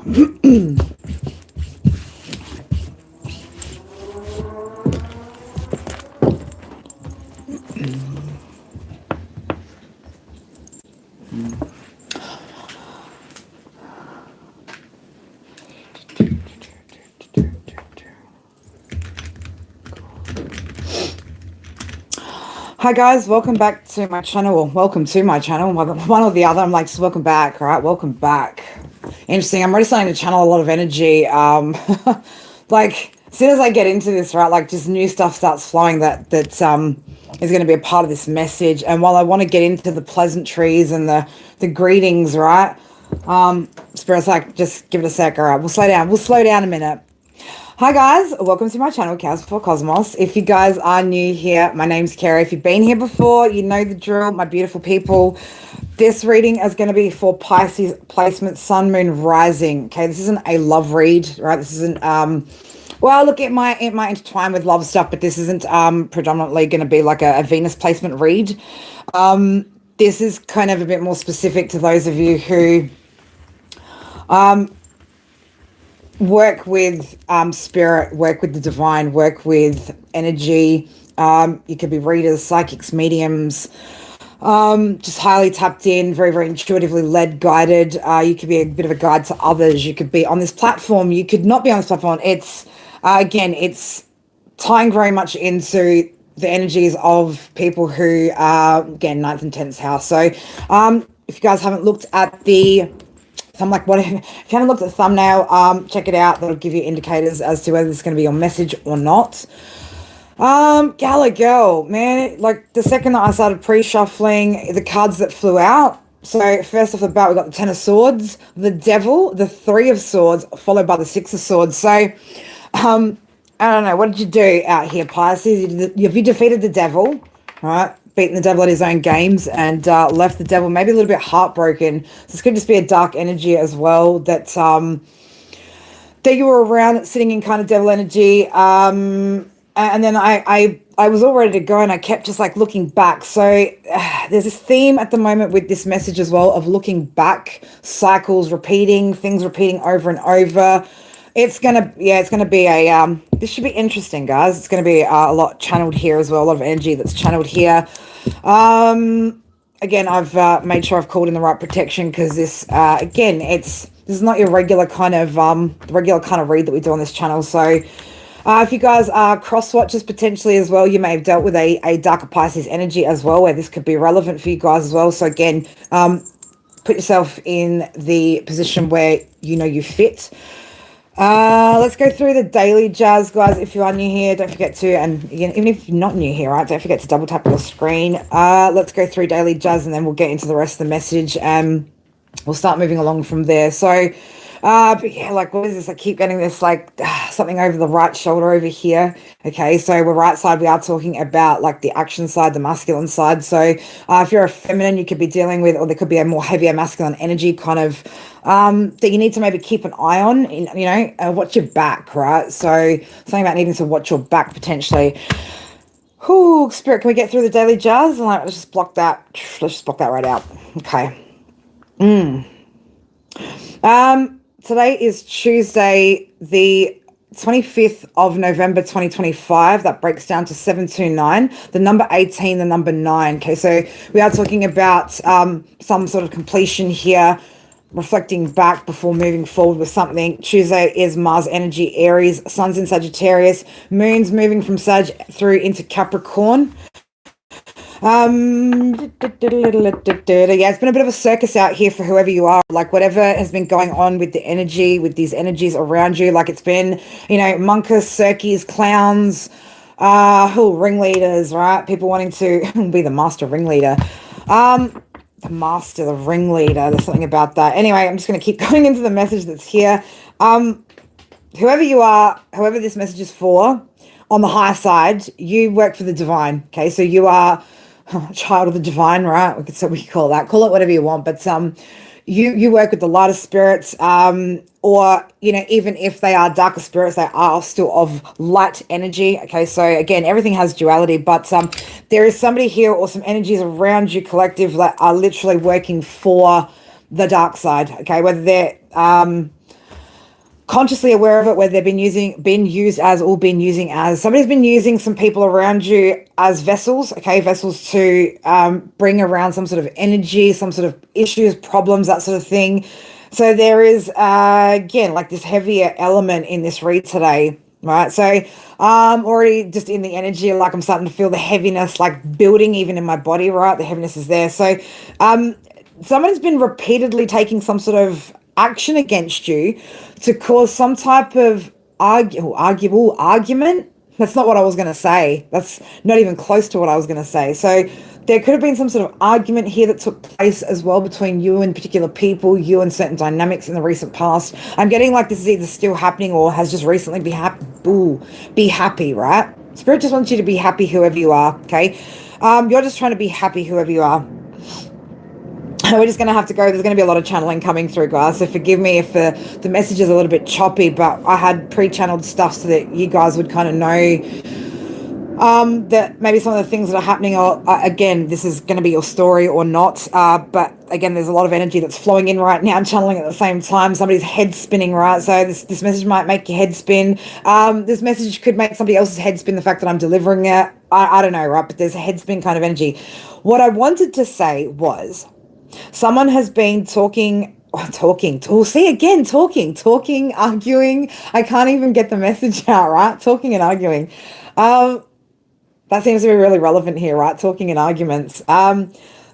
Hi guys, welcome back to my channel. Well, welcome to my channel. One or the other. I'm like, just welcome back. All right, welcome back. Interesting. I'm already starting to channel a lot of energy. Like as soon as I get into this, right, like just new stuff starts flowing that is going to be a part of this message. And while I want to get into the pleasantries and the greetings, right, Spirit's like, just give it a sec. All right, we'll slow down. We'll slow down a minute. Hi guys, welcome to my channel, Chaos Before Cosmos. If you guys are new here, my name's Kara. If you've been here before, you know the drill, my beautiful people. This reading is going to be for Pisces placement, Sun, Moon, Rising. Okay, this isn't a love read, right? This isn't, well, look, it might intertwine with love stuff, but this isn't predominantly going to be like a Venus placement read. This is kind of a bit more specific to those of you who work with spirit, work with the divine, work with energy. You could be readers, psychics, mediums, just highly tapped in, very, very intuitively led, guided. You could be a bit of a guide to others. You could be on this platform. You could not be on this platform. It's, again, it's tying very much into the energies of people who are, again, 9th and 10th house. So if you guys haven't looked at I'm like, what? If you haven't looked at the thumbnail, check it out. That'll give you indicators as to whether it's going to be your message or not. Gala girl, man, like the second that I started pre-shuffling the cards that flew out. So first off the bat, we got the 10 of Swords, the Devil, the 3 of Swords, followed by the 6 of Swords. So, I don't know, what did you do out here, Pisces? You defeated the Devil, right? Beaten the devil at his own games and left the devil maybe a little bit heartbroken. So this could just be a dark energy as well that that you were around, sitting in kind of devil energy. And then I was all ready to go and I kept just like looking back. So there's this theme at the moment with this message as well of looking back, cycles repeating, things repeating over and over. It's gonna be a this should be interesting, guys. It's gonna be a lot channeled here as well, a lot of energy that's channeled here. Again, I've made sure I've called in the right protection because this again, this is not your regular kind of read that we do on this channel. So if you guys are cross watchers potentially as well, you may have dealt with a darker Pisces energy as well, where this could be relevant for you guys as well. So again, put yourself in the position where you know you fit. Let's go through the daily jazz, guys. If you are new here, don't forget to, and again, even if you're not new here, right, don't forget to double tap your screen. Let's go through daily jazz and then we'll get into the rest of the message and we'll start moving along from there. So but yeah, like, what is this? I keep getting this like something over the right shoulder over here. Okay, so we're right side, we are talking about like the action side, the masculine side. So if you're a feminine, you could be dealing with, or there could be a more heavier masculine energy kind of that you need to maybe keep an eye on, watch your back, right? So something about needing to watch your back potentially. Whoo, Spirit, can we get through the daily jazz? And let's just block that. Let's just block that right out. Okay. Today is Tuesday, the 25th of November, 2025. That breaks down to 729, the number 18, the number 9. Okay, so we are talking about some sort of completion here, reflecting back before moving forward with something. Tuesday is Mars energy, Aries, Sun's in Sagittarius, Moon's moving from Sag through into Capricorn. Yeah, it's been a bit of a circus out here for whoever you are, like whatever has been going on with the energy, with these energies around you. Like it's been, monkeys, circus, clowns, ringleaders, right? People wanting to be the master ringleader. The ringleader, there's something about that. Anyway, I'm just going to keep going into the message that's here. Whoever you are, whoever this message is for, on the high side, you work for the divine. Okay, so you are a child of the divine, right? We could call it whatever you want, but you work with the lighter spirits, or even if they are darker spirits, they are still of light energy. Okay, so again, everything has duality, but there is somebody here or some energies around you, collective, that are literally working for the dark side. Okay, whether they're consciously aware of it, where they've been used as, or been using as. Somebody's been using some people around you as vessels, okay, vessels to bring around some sort of energy, some sort of issues, problems, that sort of thing. So there is, again, like this heavier element in this read today, right? So already just in the energy, like I'm starting to feel the heaviness, like building even in my body, right? The heaviness is there. So someone's been repeatedly taking some sort of action against you to cause some type of arguable argument. That's not what I was going to say. That's not even close to what I was going to say. So there could have been some sort of argument here that took place as well between you and particular people, you and certain dynamics in the recent past. I'm getting like this is either still happening or has just recently be happy. Ooh, be happy, right? Spirit just wants you to be happy whoever you are, okay? You're just trying to be happy whoever you are. We're just going to have to go. There's going to be a lot of channeling coming through, guys. So forgive me if the message is a little bit choppy, but I had pre-channeled stuff so that you guys would kind of know that maybe some of the things that are happening are, again, this is going to be your story or not. But again, there's a lot of energy that's flowing in right now and channeling at the same time. Somebody's head spinning, right? So this message might make your head spin. This message could make somebody else's head spin, the fact that I'm delivering it. I don't know, right? But there's a head spin kind of energy. What I wanted to say was, someone has been talking, arguing. I can't even get the message out, right? Talking and arguing. That seems to be really relevant here, right? Talking and arguments.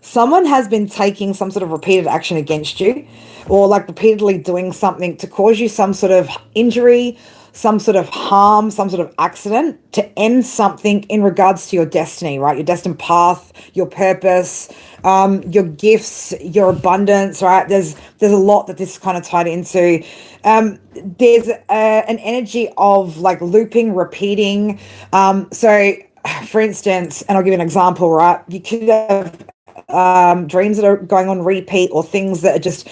Someone has been taking some sort of repeated action against you, or like repeatedly doing something to cause you some sort of injury, some sort of harm, some sort of accident, to end something in regards to your destiny, right? Your destined path, your purpose, your gifts, your abundance, right? There's a lot that this is kind of tied into. There's an energy of like looping, repeating. So for instance, and I'll give you an example, right? You could have dreams that are going on repeat, or things that are just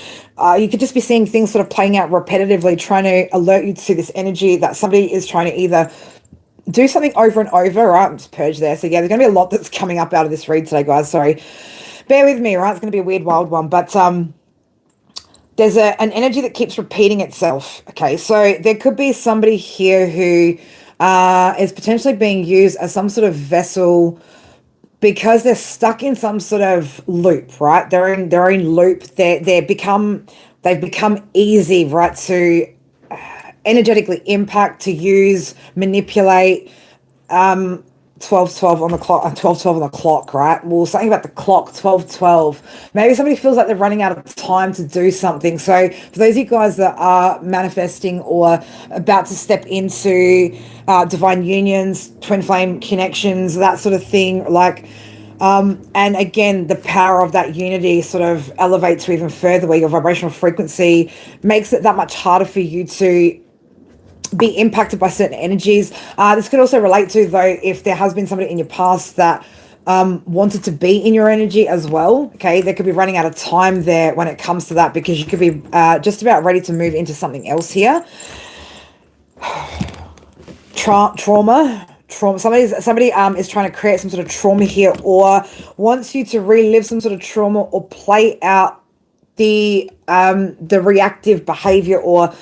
you could just be seeing things sort of playing out repetitively, trying to alert you to this energy that somebody is trying to either do something over and over, right? Just purge there. So yeah, there's gonna be a lot that's coming up out of this read today, guys. Sorry, bear with me, right? It's gonna be a weird, wild one, but there's an energy that keeps repeating itself. Okay, so there could be somebody here who is potentially being used as some sort of vessel, because they're stuck in some sort of loop, right? They're in loop. They've become easy, right, to energetically impact, to use, manipulate. 12:12 on the clock, 12:12 on the clock, right? Well, something about the clock, 12:12. Maybe somebody feels like they're running out of time to do something. So for those of you guys that are manifesting or about to step into divine unions, twin flame connections, that sort of thing, like, and again, the power of that unity sort of elevates you even further, where your vibrational frequency makes it that much harder for you to be impacted by certain energies. This could also relate to, though, if there has been somebody in your past that wanted to be in your energy as well. Okay, they could be running out of time there when it comes to that, because you could be just about ready to move into something else here. Trauma. Somebody is trying to create some sort of trauma here, or wants you to relive some sort of trauma, or play out the reactive behavior, or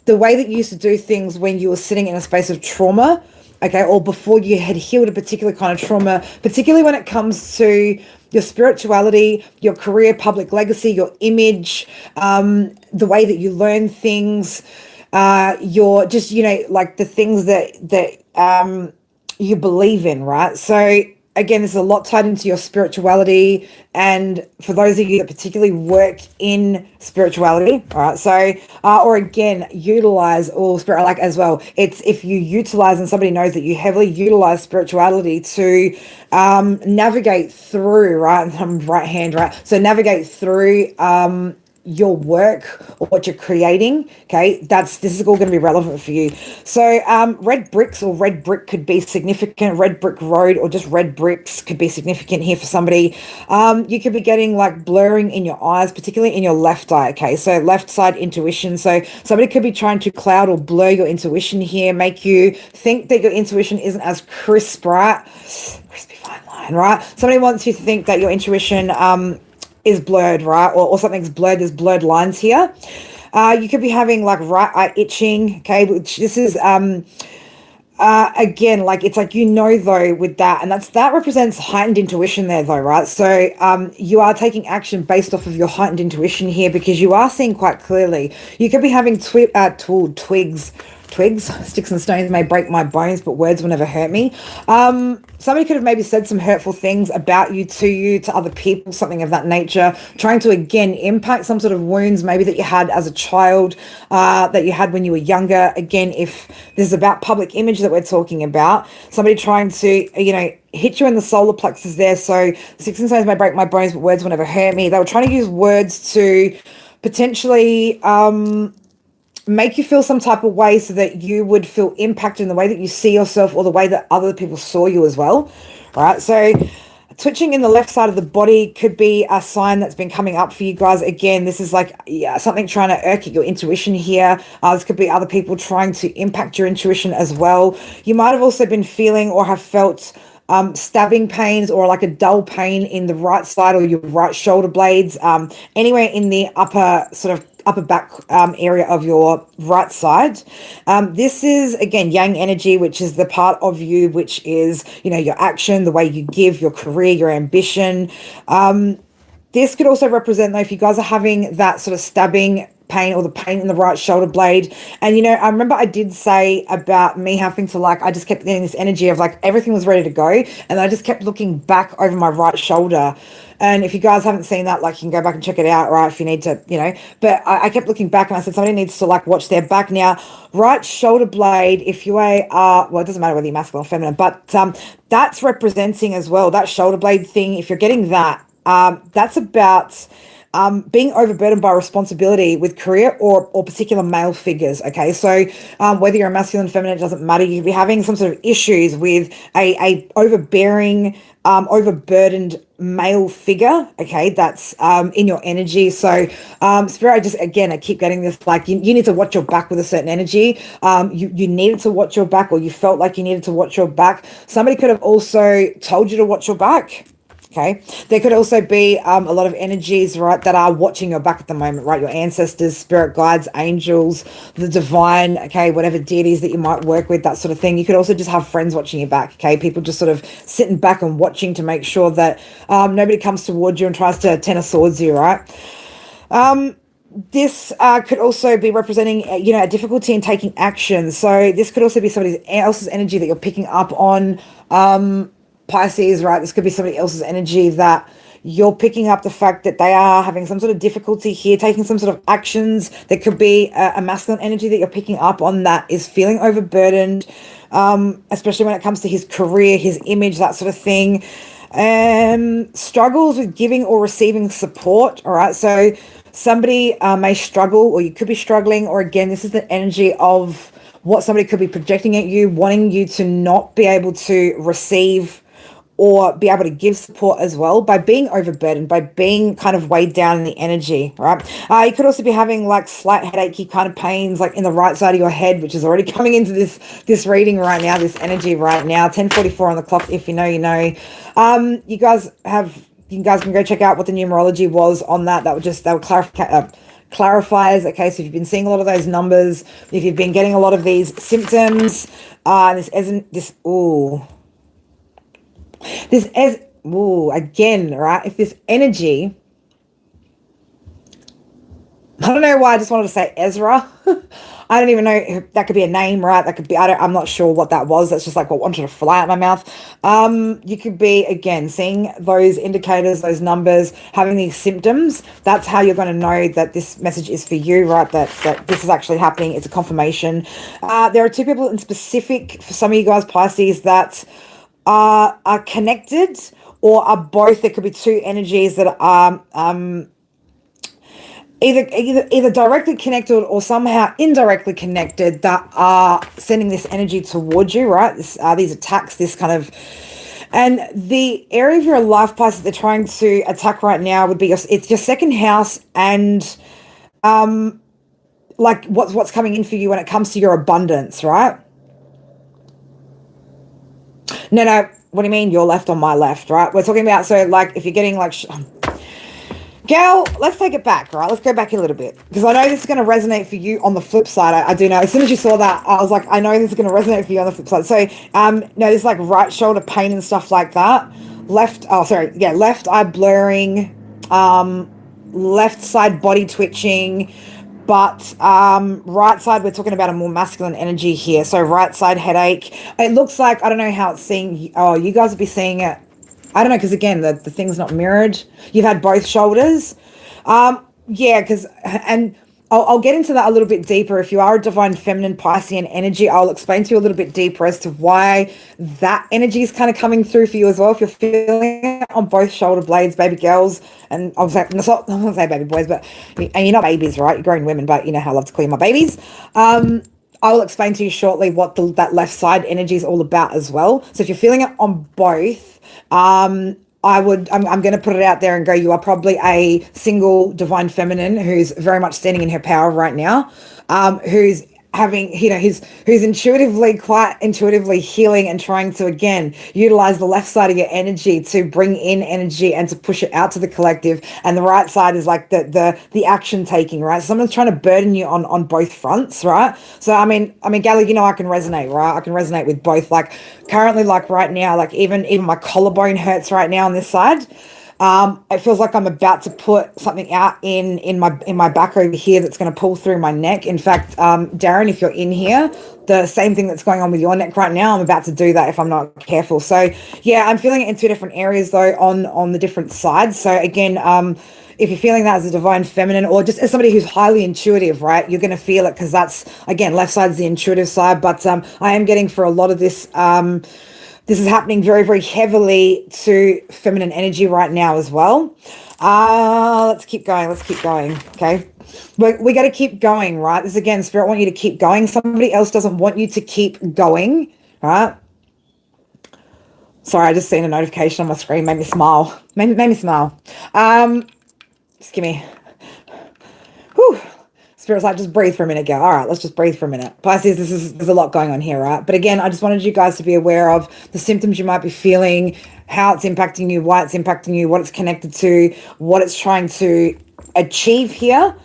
the way that you used to do things when you were sitting in a space of trauma, okay, or before you had healed a particular kind of trauma, particularly when it comes to your spirituality, your career, public legacy, your image, the way that you learn things, your just, like the things that you believe in, right? So again, there's a lot tied into your spirituality, and for those of you that particularly work in spirituality, all right, so or again utilize all spirit, like as well, it's if you utilize, and somebody knows that you heavily utilize spirituality to navigate through, right, right hand, right, so navigate through your work or what you're creating. Okay, this is all going to be relevant for you. So red bricks or red brick could be significant. Red brick road or just red bricks could be significant here for somebody. You could be getting like blurring in your eyes, particularly in your left eye. Okay, so left side intuition. So somebody could be trying to cloud or blur your intuition here, make you think that your intuition isn't as crisp, right? Crispy fine line, right? Somebody wants you to think that your intuition is blurred, right? Or something's blurred. There's blurred lines here. You could be having like right eye itching, okay, which this is again, like it's like though with that, and that represents heightened intuition there though, right? So you are taking action based off of your heightened intuition here because you are seeing quite clearly. You could be having twigs, sticks and stones may break my bones, but words will never hurt me. Somebody could have maybe said some hurtful things about you, to other people, something of that nature, trying to again impact some sort of wounds maybe that you had as a child, that you had when you were younger. Again, if this is about public image that we're talking about, somebody trying to, hit you in the solar plexus there. So sticks and stones may break my bones, but words will never hurt me. They were trying to use words to potentially make you feel some type of way so that you would feel impacted in the way that you see yourself or the way that other people saw you as well. Right. So twitching in the left side of the body could be a sign that's been coming up for you guys. Again, this is like something trying to irk at your intuition here. This could be other people trying to impact your intuition as well. You might have also been feeling or have felt stabbing pains or like a dull pain in the right side or your right shoulder blades, anywhere in the upper back area of your right side. This is again yang energy, which is the part of you which is your action, the way you give, your career, your ambition. This could also represent though if you guys are having that sort of stabbing pain or the pain in the right shoulder blade. And I remember I did say about me having to I just kept getting this energy of everything was ready to go and I just kept looking back over my right shoulder. And if you guys haven't seen that, you can go back and check it out, right, if you need to, but I kept looking back and I said somebody needs to watch their back. Now, right shoulder blade, if you are, well, it doesn't matter whether you're masculine or feminine, but that's representing as well, that shoulder blade thing. If you're getting that, that's about being overburdened by responsibility with career or particular male figures. Okay, so whether you're a masculine or feminine, it doesn't matter. You could be having some sort of issues with a overbearing, overburdened male figure. Okay, that's in your energy. So Spirit, I keep getting this you need to watch your back with a certain energy. You needed to watch your back, or you felt like you needed to watch your back. Somebody could have also told you to watch your back. Okay, there could also be a lot of energies, right, that are watching your back at the moment, right? Your ancestors, spirit guides, angels, the divine, okay, whatever deities that you might work with, that sort of thing. You could also just have friends watching your back, okay? People just sort of sitting back and watching to make sure that nobody comes towards you and tries to Ten of Swords you, right? This could also be representing, a difficulty in taking action. So this could also be somebody else's energy that you're picking up on. Pisces, right? This could be somebody else's energy that you're picking up, the fact that they are having some sort of difficulty here, taking some sort of actions. There could be a masculine energy that you're picking up on that is feeling overburdened, especially when it comes to his career, his image, that sort of thing. Struggles with giving or receiving support, all right? So somebody may struggle, or you could be struggling, or again, this is the energy of what somebody could be projecting at you, wanting you to not be able to receive or be able to give support as well by being overburdened, by being kind of weighed down in the energy, right? You could also be having slight headachy kind of pains in the right side of your head, which is already coming into this reading right now, this energy right now. 10:44 on the clock. If you know, you know. You guys can go check out what the numerology was on that. That would clarify. Clarifies, okay, so if you've been seeing a lot of those numbers, if you've been getting a lot of these symptoms, again, right, if this energy, I don't know why I just wanted to say Ezra. I don't even know if that could be a name, right? That could be, I'm not sure what that was. That's just what wanted to fly out my mouth. You could be, again, seeing those indicators, those numbers, having these symptoms. That's how you're going to know that this message is for you, right? That this is actually happening. It's a confirmation. There are two people in specific, for some of you guys, Pisces, that are connected, or are both. There could be two energies that are either directly connected or somehow indirectly connected, that are sending this energy towards you, right? These attacks, this kind of, and the area of your life, Pisces, they're trying to attack right now would be it's your second house, and what's coming in for you when it comes to your abundance, right? No, what do you mean your left on my left, right? We're talking about, so if you're getting Gal, let's take it back, right? Let's go back a little bit because I know this is going to resonate for you on the flip side. I do know. As soon as you saw that, I was like, I know this is going to resonate for you on the flip side. So, notice like right shoulder pain and stuff like that. Left eye blurring, left side body twitching, but right side we're talking about a more masculine energy here. So right side headache. It looks like I don't know how it's seeing. Oh, you guys will be seeing it. I don't know, because again, the thing's not mirrored. You've had both shoulders. Yeah, because, and I'll get into that a little bit deeper. If you are a divine feminine Piscean energy, I'll explain to you a little bit deeper as to why that energy is kind of coming through for you as well. If you're feeling it on both shoulder blades, baby girls, and I'm not going to say baby boys, but, and you're not babies, right? You're grown women, but you know how I love to call you my babies. I will explain to you shortly what that left side energy is all about as well. So if you're feeling it on both, I'm going to put it out there and go, you are probably a single divine feminine who's very much standing in her power right now, who's having, who's quite intuitively healing and trying to, again, utilize the left side of your energy to bring in energy and to push it out to the collective. And the right side is like the action taking, right? Someone's trying to burden you on both fronts, right? So, I mean, Gally, I can resonate, right? I can resonate with both. Like currently, like right now, like even my collarbone hurts right now on this side. It feels like I'm about to put something out in my back over here that's going to pull through my neck. In fact, Darren, if you're in here, the same thing that's going on with your neck right now, I'm about to do that if I'm not careful. So yeah, I'm feeling it in two different areas though on the different sides. So again, if you're feeling that as a divine feminine or just as somebody who's highly intuitive, right, you're going to feel it because that's, again, left side's the intuitive side. But I am getting for a lot of this, this is happening very, very heavily to feminine energy right now as well. Let's keep going. Okay. We got to keep going, right? This again, Spirit want you to keep going. Somebody else doesn't want you to keep going, right? Sorry, I just seen a notification on my screen. Made me smile. Made me smile. Just give me. Whew. Spirit's like, just breathe for a minute, girl. All right, let's just breathe for a minute. Pisces, there's a lot going on here, right? But again, I just wanted you guys to be aware of the symptoms you might be feeling, how it's impacting you, why it's impacting you, what it's connected to, what it's trying to achieve here.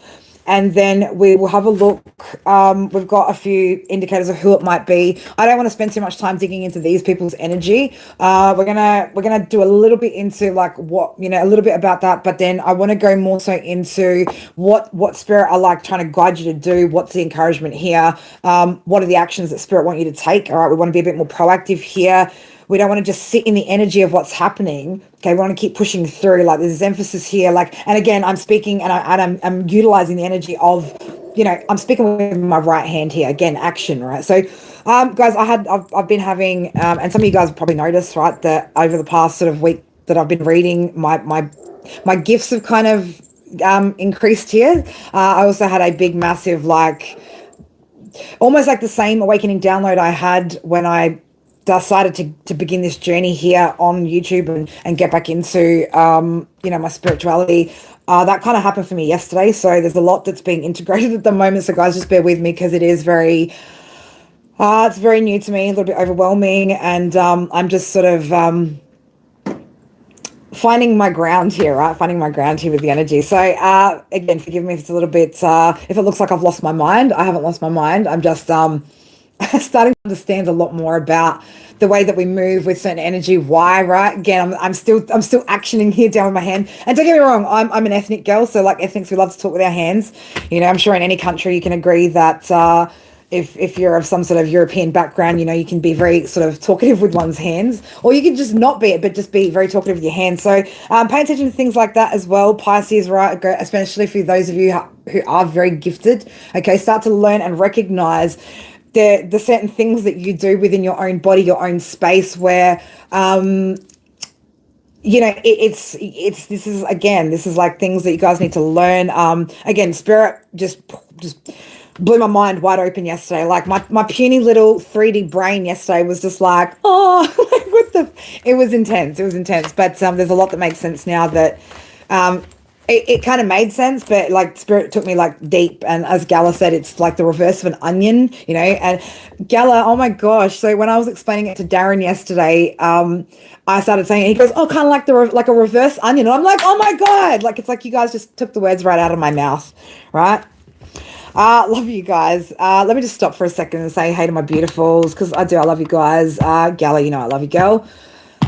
And then we will have a look. We've got a few indicators of who it might be. I don't want to spend too much time digging into these people's energy. We're gonna do a little bit into like what, a little bit about that, but then I want to go more so into what Spirit are like trying to guide you to do. What's the encouragement here? What are the actions that Spirit want you to take? All right, we want to be a bit more proactive here. We don't want to just sit in the energy of what's happening. Okay, we want to keep pushing through. Like there's this emphasis here. Like, and again, I'm speaking and I'm utilizing the energy of, I'm speaking with my right hand here. Again, action, right? So, guys, I've been having, and some of you guys have probably noticed, right, that over the past sort of week that I've been reading, my gifts have kind of increased here. I also had a big, massive, like, almost like the same awakening download I had when I decided to begin this journey here on YouTube and get back into my spirituality. That kind of happened for me yesterday, so there's a lot that's being integrated at the moment, so guys, just bear with me because it is very it's very new to me, a little bit overwhelming, and I'm just sort of finding my ground here, right? Finding my ground here with the energy. So again, forgive me if it's a little bit if it looks like I've lost my mind. I haven't lost my mind. I'm just starting to understand a lot more about the way that we move with certain energy. Why, right? Again, I'm still actioning here down with my hand. And don't get me wrong, I'm an ethnic girl, so like ethnics, we love to talk with our hands. I'm sure in any country you can agree that if you're of some sort of European background, you can be very sort of talkative with one's hands, or you can just not be it, but just be very talkative with your hands. So pay attention to things like that as well. Pisces, right? Especially for those of you who are very gifted. Okay, start to learn and recognize the certain things that you do within your own body, your own space, where this is like things that you guys need to learn. Again, Spirit just blew my mind wide open yesterday. Like my puny little 3D brain yesterday was just like, it was intense. But there's a lot that makes sense now that it kind of made sense, but like spirit took me like deep. And as Gala said, it's like the reverse of an onion, you know. And Gala, oh my gosh! So when I was explaining it to Darren yesterday, I started saying, he goes, "Oh, kind of like like a reverse onion." And I'm like, "Oh my god!" Like it's like you guys just took the words right out of my mouth, right? Love you guys. Let me just stop for a second and say hey to my beautifuls because I do. I love you guys. Gala, you know I love you, girl.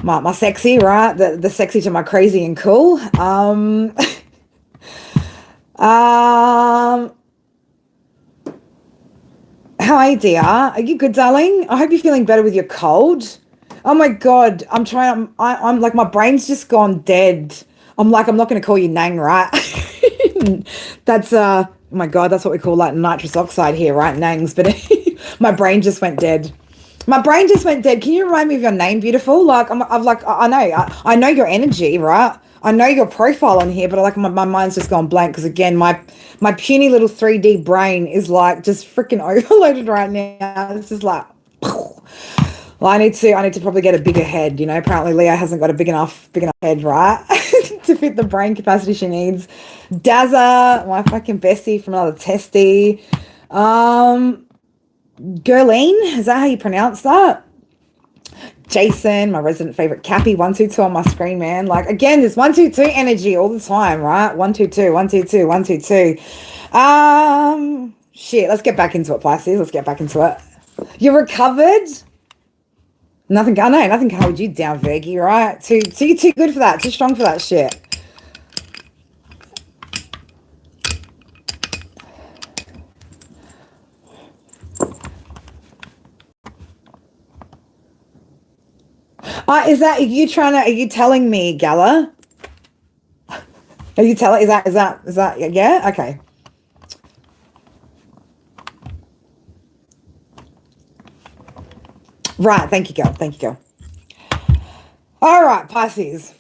My sexy, right? The sexy to my crazy and cool. Um, how are you, dear? Are you good, darling? I hope you're feeling better with your cold. Oh my God, I'm trying. I'm like my brain's just gone dead. I'm like I'm not going to call you Nang, right? That's oh my God, that's what we call like nitrous oxide here, right? Nangs. But my brain just went dead. My brain just went dead. Can you remind me of your name, beautiful? Like I'm like I know your energy, right? I know your profile on here, but like my mind's just gone blank because again, my puny little 3D brain is like just freaking overloaded right now. It's just like, well, I need to probably get a bigger head. You know, apparently Leah hasn't got a big enough head, right, to fit the brain capacity she needs. Dazza, my fucking bestie from another testy. Gerline, is that how you pronounce that? Jason, my resident favorite Cappy, 122 on my screen, man. Like again, this 122 energy all the time, right? 122, 122, 122. Shit, let's get back into it, Pisces. Let's get back into it. You're recovered? Nothing, I know, nothing can hold you down, Virgie, right? You're too good for that, too strong for that shit. Are you telling me, Gala? Are you telling, is that, yeah? Okay. Right, thank you, girl. Thank you, girl. All right, Pisces.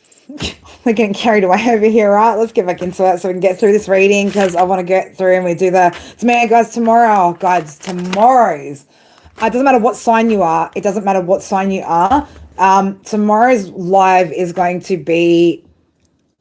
We're getting carried away over here, right? Let's get back into it so we can get through this reading because I want to get through and we do it's me, guys, tomorrow. Guys, tomorrow's. It doesn't matter what sign you are. It doesn't matter what sign you are. Tomorrow's live is going to be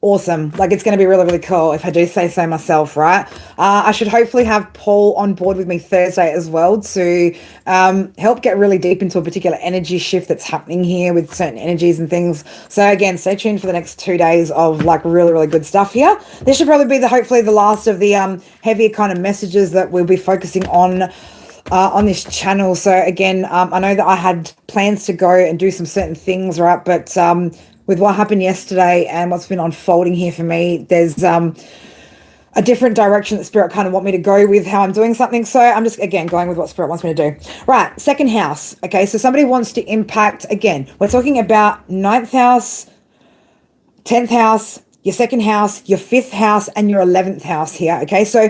awesome. Like it's going to be really, really cool if I do say so myself, right? I should hopefully have Paul on board with me Thursday as well to help get really deep into a particular energy shift that's happening here with certain energies and things. So again, stay tuned for the next 2 days of like really, really good stuff here. This should probably be hopefully the last of the heavier kind of messages that we'll be focusing on this channel. So again, I know that I had plans to go and do some certain things, right? But with what happened yesterday and what's been unfolding here for me, there's a different direction that Spirit kind of want me to go with how I'm doing something. So I'm just, again, going with what Spirit wants me to do. Right, second house. Okay, so somebody wants to impact, again, we're talking about 9th house, 10th house, your second house, your 5th house, and your 11th house here. Okay, so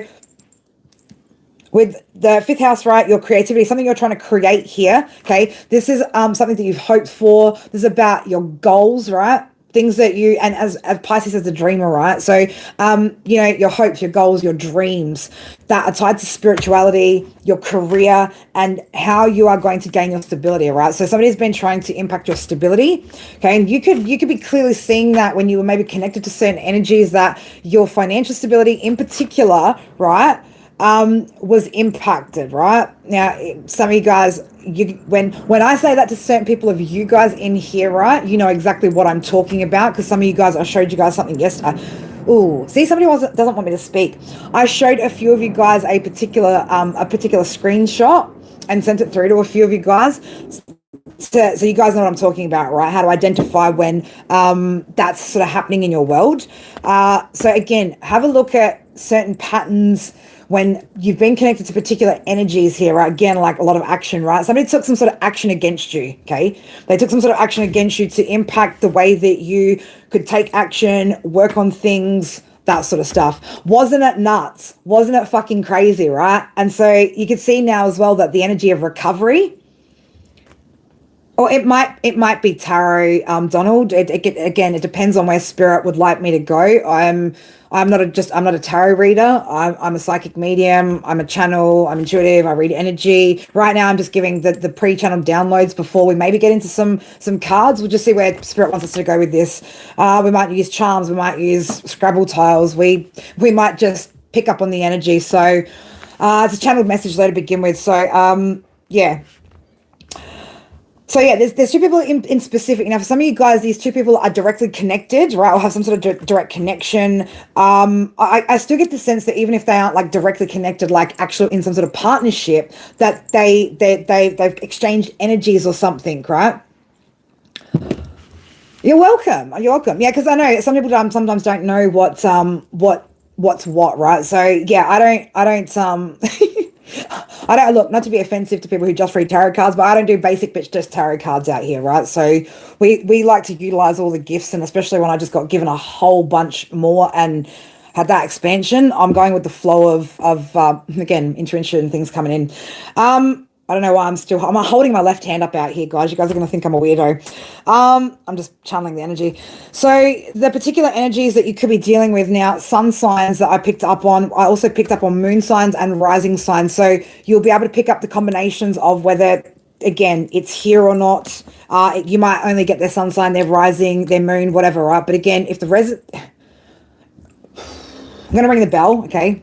with the 5th house, right, your creativity, something you're trying to create here, okay? This is something that you've hoped for. This is about your goals, right? Things that you, and as Pisces is a dreamer, right? So, you know, your hopes, your goals, your dreams that are tied to spirituality, your career, and how you are going to gain your stability, right? So somebody's been trying to impact your stability, okay? And you could be clearly seeing that when you were maybe connected to certain energies that your financial stability in particular, right, was impacted, right? Now, some of you guys, when I say that to certain people of you guys in here, right, you know exactly what I'm talking about because some of you guys, I showed you guys something yesterday. Ooh, see, somebody doesn't want me to speak. I showed a few of you guys a particular screenshot and sent it through to a few of you guys. So you guys know what I'm talking about, right? How to identify when that's sort of happening in your world. So again, have a look at certain patterns when you've been connected to particular energies here, right? Again, like a lot of action, right? Somebody took some sort of action against you, okay? They took some sort of action against you to impact the way that you could take action, work on things, that sort of stuff. Wasn't it nuts? Wasn't it fucking crazy, right? And so you can see now as well that the energy of recovery, Or it might be tarot, Donald. Again, it depends on where spirit would like me to go. I'm not a tarot reader. I'm a psychic medium. I'm a channel. I'm intuitive. I read energy. Right now, I'm just giving the pre-channel downloads before we maybe get into some cards. We'll just see where spirit wants us to go with this. We might use charms. We might use Scrabble tiles. We might just pick up on the energy. So it's a channeled message though to begin with. So yeah. So yeah, there's two people in specific. Now, for some of you guys, these two people are directly connected, right? Or have some sort of direct connection. I still get the sense that even if they aren't like directly connected, like actually in some sort of partnership, that they've exchanged energies or something, right? You're welcome. You're welcome. Yeah, because I know some people sometimes don't know what's what, right? So yeah, I don't I don't look, not to be offensive to people who just read tarot cards, but I don't do basic bitch just tarot cards out here, right? So we like to utilize all the gifts, and especially when I just got given a whole bunch more and had that expansion, I'm going with the flow of again, intuition and things coming in. I don't know why I'm holding my left hand up out here, guys. You guys are going to think I'm a weirdo. I'm just channeling the energy. So the particular energies that you could be dealing with now, sun signs that I picked up on, I also picked up on moon signs and rising signs. So you'll be able to pick up the combinations of whether, again, it's here or not. You might only get their sun sign, their rising, their moon, whatever, right? But again, if I'm going to ring the bell, okay?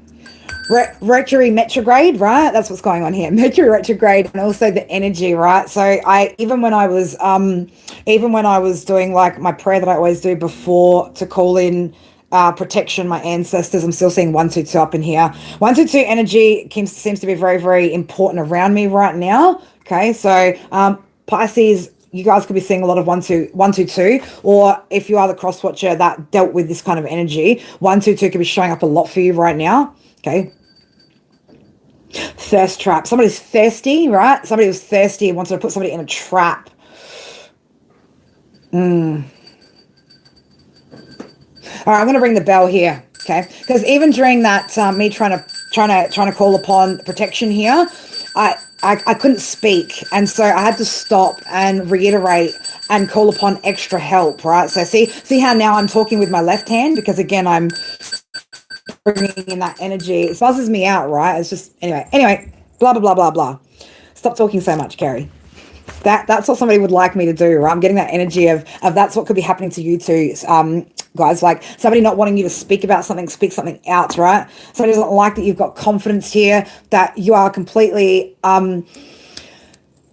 Mercury retrograde, right? That's what's going on here. Mercury retrograde, and also the energy, right? So I even when I was doing like my prayer that I always do before to call in protection, my ancestors, I'm still seeing 122 up in here. 122 energy seems to be very, very important around me right now. Okay, so Pisces, you guys could be seeing a lot of 122, or if you are the cross watcher that dealt with this kind of energy, 122 could be showing up a lot for you right now. Okay. Thirst trap. Somebody's thirsty, right? Somebody was thirsty and wanted to put somebody in a trap. All right, I'm going to ring the bell here, okay? Because even during that, me trying to call upon protection here, I couldn't speak, and so I had to stop and reiterate and call upon extra help, right? So see how now I'm talking with my left hand, because again I'm bringing in that energy. It buzzes me out, right? It's just anyway, blah blah blah blah blah. Stop talking so much, Kerry. That's what somebody would like me to do, right? I'm getting that energy of that's what could be happening to you too, guys. Like somebody not wanting you to speak about something, speak something out, right? Somebody doesn't like that you've got confidence here, that you are completely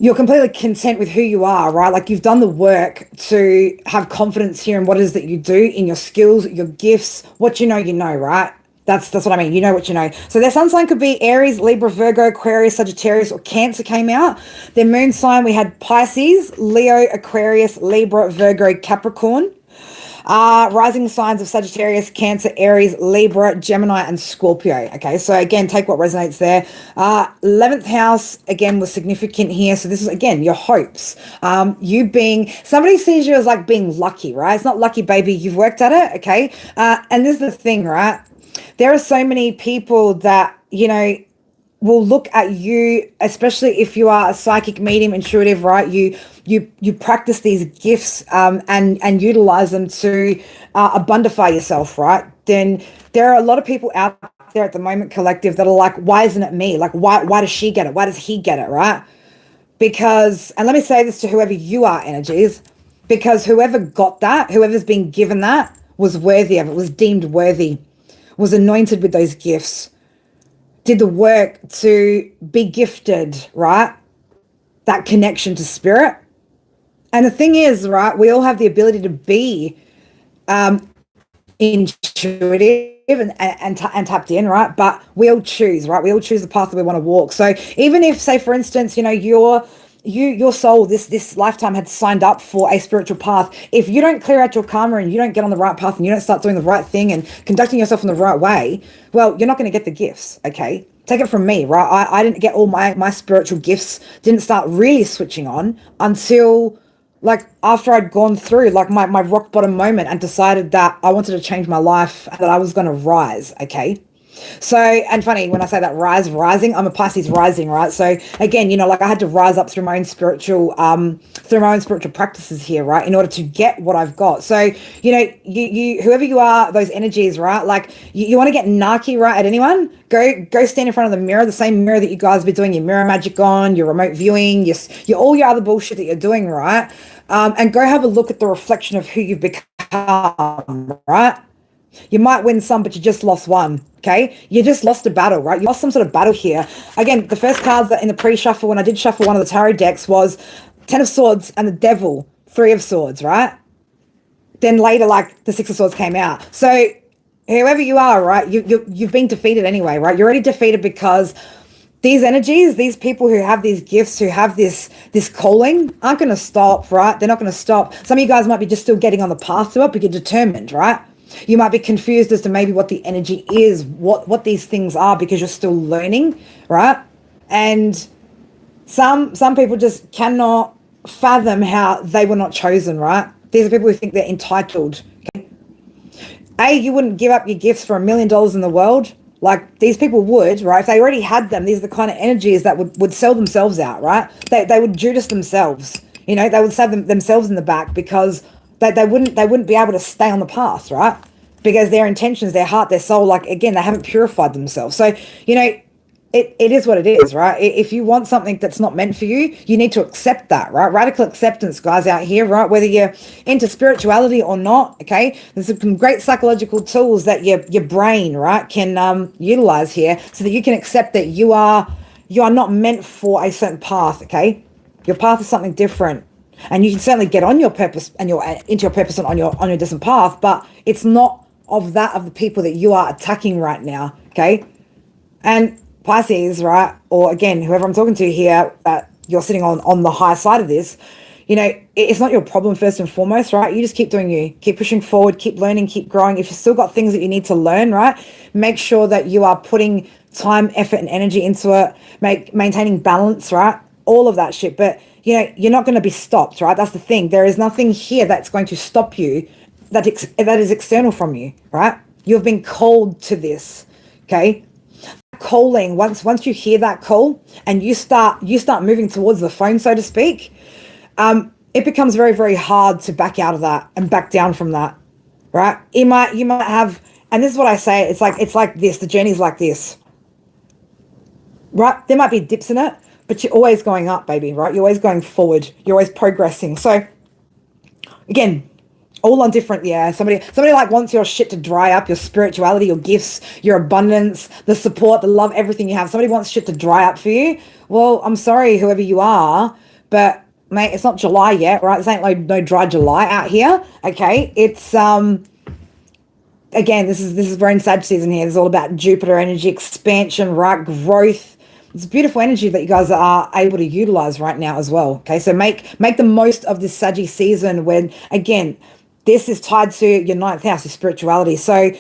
you're completely content with who you are, right? Like you've done the work to have confidence here in what it is that you do, in your skills, your gifts, what you know, right? That's what I mean. You know what you know. So their sun sign could be Aries, Libra, Virgo, Aquarius, Sagittarius, or Cancer came out. Their moon sign, we had Pisces, Leo, Aquarius, Libra, Virgo, Capricorn. Rising signs of Sagittarius, Cancer, Aries, Libra, Gemini, and Scorpio. Okay, so again, take what resonates there. 11th house, again, was significant here. So this is, again, your hopes. Somebody sees you as like being lucky, right? It's not lucky, baby. You've worked at it, okay? And this is the thing, right? There are so many people that, will look at you, especially if you are a psychic medium, intuitive, right? You practice these gifts and utilize them to abundify yourself, right? Then there are a lot of people out there at the moment, collective, that are like, why isn't it me? Like, why does she get it? Why does he get it, right? Because, and let me say this to whoever you are, energies, because whoever got that, whoever's been given that, was worthy of it, was deemed worthy, was anointed with those gifts, did the work to be gifted, right? That connection to spirit. And the thing is, right, we all have the ability to be intuitive and tapped in, right? But we all choose, right? We all choose the path that we want to walk. So even if, say, for instance, your soul this lifetime had signed up for a spiritual path, if you don't clear out your karma and you don't get on the right path and you don't start doing the right thing and conducting yourself in the right way, well, you're not going to get the gifts. Okay, take it from me, right? I didn't get all my spiritual gifts, didn't start really switching on until like after I'd gone through like my rock bottom moment and decided that I wanted to change my life and that I was going to rise. Okay, So, and funny when I say that rising, I'm a Pisces rising, right? So again, like I had to rise up through my own spiritual practices here, right? In order to get what I've got. So, you whoever you are, those energies, right? Like you want to get narky, right? At anyone, go stand in front of the mirror, the same mirror that you guys be doing your mirror magic on, your remote viewing, your all your other bullshit that you're doing, right? And go have a look at the reflection of who you've become, right? You might win some, but you just lost one. Okay, you just lost a battle, right? You lost some sort of battle here. Again, the first cards that in the pre-shuffle when I did shuffle one of the tarot decks was Ten of Swords and the Devil, Three of Swords, right? Then later, like the Six of Swords came out. So whoever you are, right, you've been defeated anyway, right? You're already defeated because these energies, these people who have these gifts, who have this calling, aren't going to stop, right? They're not going to stop. Some of you guys might be just still getting on the path to it, but you're determined, right? You might be confused as to maybe what the energy is, what these things are, because you're still learning, right? And some people just cannot fathom how they were not chosen, right? These are people who think they're entitled. Okay? You wouldn't give up your gifts for $1 million in the world. Like these people would, right? If they already had them, these are the kind of energies that would sell themselves out, right? They would Judas themselves. They would stab themselves in the back because they wouldn't be able to stay on the path, right? Because their intentions, their heart, their soul, like again, they haven't purified themselves. So, it is what it is, right? If you want something that's not meant for you, you need to accept that, right? Radical acceptance, guys, out here, right? Whether you're into spirituality or not, okay? There's some great psychological tools that your brain, right, can utilize here so that you can accept that you are not meant for a certain path, okay? Your path is something different. And you can certainly get on your purpose and into your purpose and on your different path, but it's not of the people that you are attacking right now, okay? And Pisces, right, or again, whoever I'm talking to here, you're sitting on the high side of this, it's not your problem first and foremost, right? You just keep doing you, keep pushing forward, keep learning, keep growing. If you've still got things that you need to learn, right, make sure that you are putting time, effort, and energy into it, maintaining balance, right? All of that shit, but you're not going to be stopped, right? That's the thing. There is nothing here that's going to stop you that is external from you, right? You've been called to this, okay? Calling, once you hear that call and you start moving towards the phone, so to speak, it becomes very, very hard to back out of that and back down from that, right? You might have, and this is what I say, it's like this, the journey's like this, right? There might be dips in it, but you're always going up, baby, right? You're always going forward. You're always progressing. So again, all on different, somebody like wants your shit to dry up, your spirituality, your gifts, your abundance, the support, the love, everything you have. Somebody wants shit to dry up for you. Well, I'm sorry, whoever you are, but mate, it's not July yet, right? This ain't no dry July out here, okay? It's, again, this is we're in Sag season here. It's all about Jupiter energy, expansion, right? Growth. It's beautiful energy that you guys are able to utilize right now as well. Okay, so make the most of this Saggy season when, again, this is tied to your ninth house, your spirituality. So,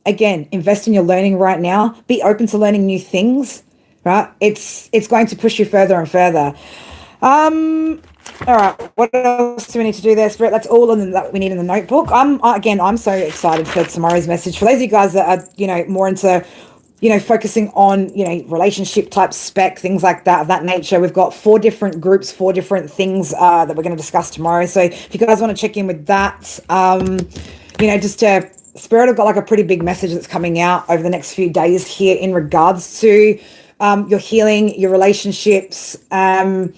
again, invest in your learning right now. Be open to learning new things, right? It's going to push you further and further. All right, what else do we need to do there, Spirit? That's all that we need in the notebook. I'm so excited for tomorrow's message. For those of you guys that are, more into, focusing on, relationship type spec, things like that, of that nature. We've got 4 different groups, 4 different things that we're going to discuss tomorrow. So if you guys want to check in with that, Spirit have got like a pretty big message that's coming out over the next few days here in regards to your healing, your relationships, the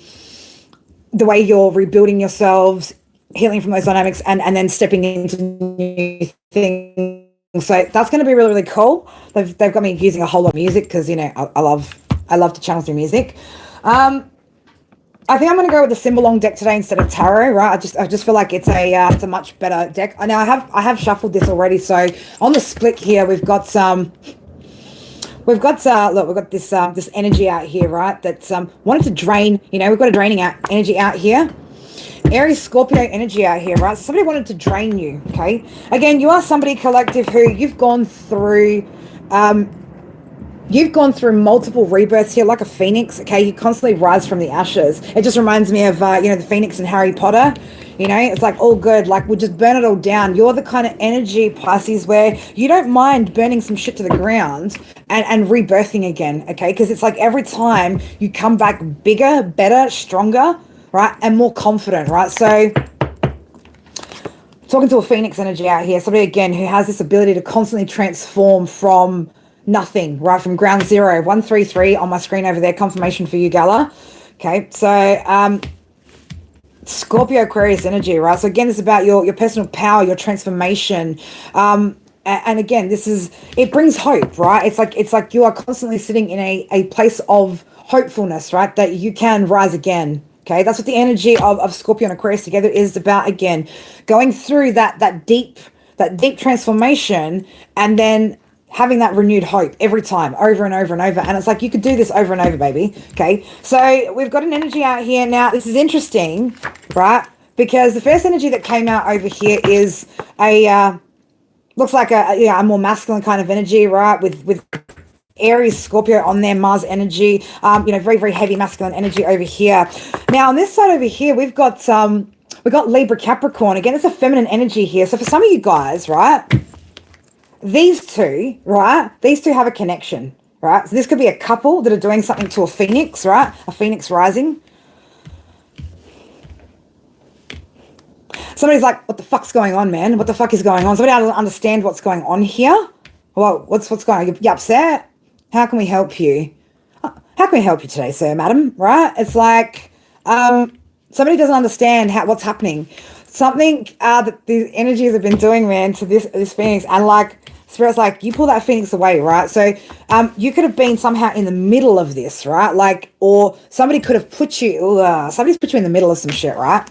way you're rebuilding yourselves, healing from those dynamics, and then stepping into new things. So that's going to be really, really cool. They've got me using a whole lot of music because, I love to channel through music. I think I'm going to go with the Symbolong deck today instead of tarot, right? I just feel like it's a much better deck. Now I have shuffled this already. So on the split here, we've got this energy out here, right? That's wanted to drain. We've got a draining energy out here. Aries Scorpio energy out here, right? So somebody wanted to drain you, okay? Again, you are somebody collective who you've gone through you've gone through multiple rebirths here like a phoenix. Okay, you constantly rise from the ashes. It just reminds me of the phoenix in Harry Potter. It's like all good, like we'll just burn it all down. You're the kind of energy, Pisces, where you don't mind burning some shit to the ground and rebirthing again. Okay, because it's like every time you come back bigger, better, stronger, right, and more confident, right? So talking to a phoenix energy out here, somebody again who has this ability to constantly transform from nothing, right, from ground zero. 133 on my screen over there, confirmation for you, Gala. Okay, so Scorpio Aquarius energy, right? So again, this is about your personal power, your transformation. And again, it brings hope, right? It's like you are constantly sitting in a place of hopefulness, right? That you can rise again. Okay, that's what the energy of Scorpio and Aquarius together is about. Again, going through that deep transformation, and then having that renewed hope every time, over and over and over. And it's like you could do this over and over, baby. Okay, so we've got an energy out here now. This is interesting, right? Because the first energy that came out over here is looks like a more masculine kind of energy, right? With Aries, Scorpio on there, Mars energy, very, very heavy masculine energy over here. Now on this side over here, we've got Libra, Capricorn. Again, it's a feminine energy here. So for some of you guys, right, these two have a connection, right? So this could be a couple that are doing something to a phoenix, right? A phoenix rising. Somebody's like, what the fuck's going on, man? What the fuck is going on? Somebody doesn't understand what's going on here. Well, what's going on? You upset? How can we help you? How can we help you today, sir, madam? Right? It's like somebody doesn't understand what's happening. Something that these energies have been doing, man, to this phoenix, and like Spirit's like, you pull that phoenix away, right? So you could have been somehow in the middle of this, right? Like, or somebody could have put you, somebody's put you in the middle of some shit, right?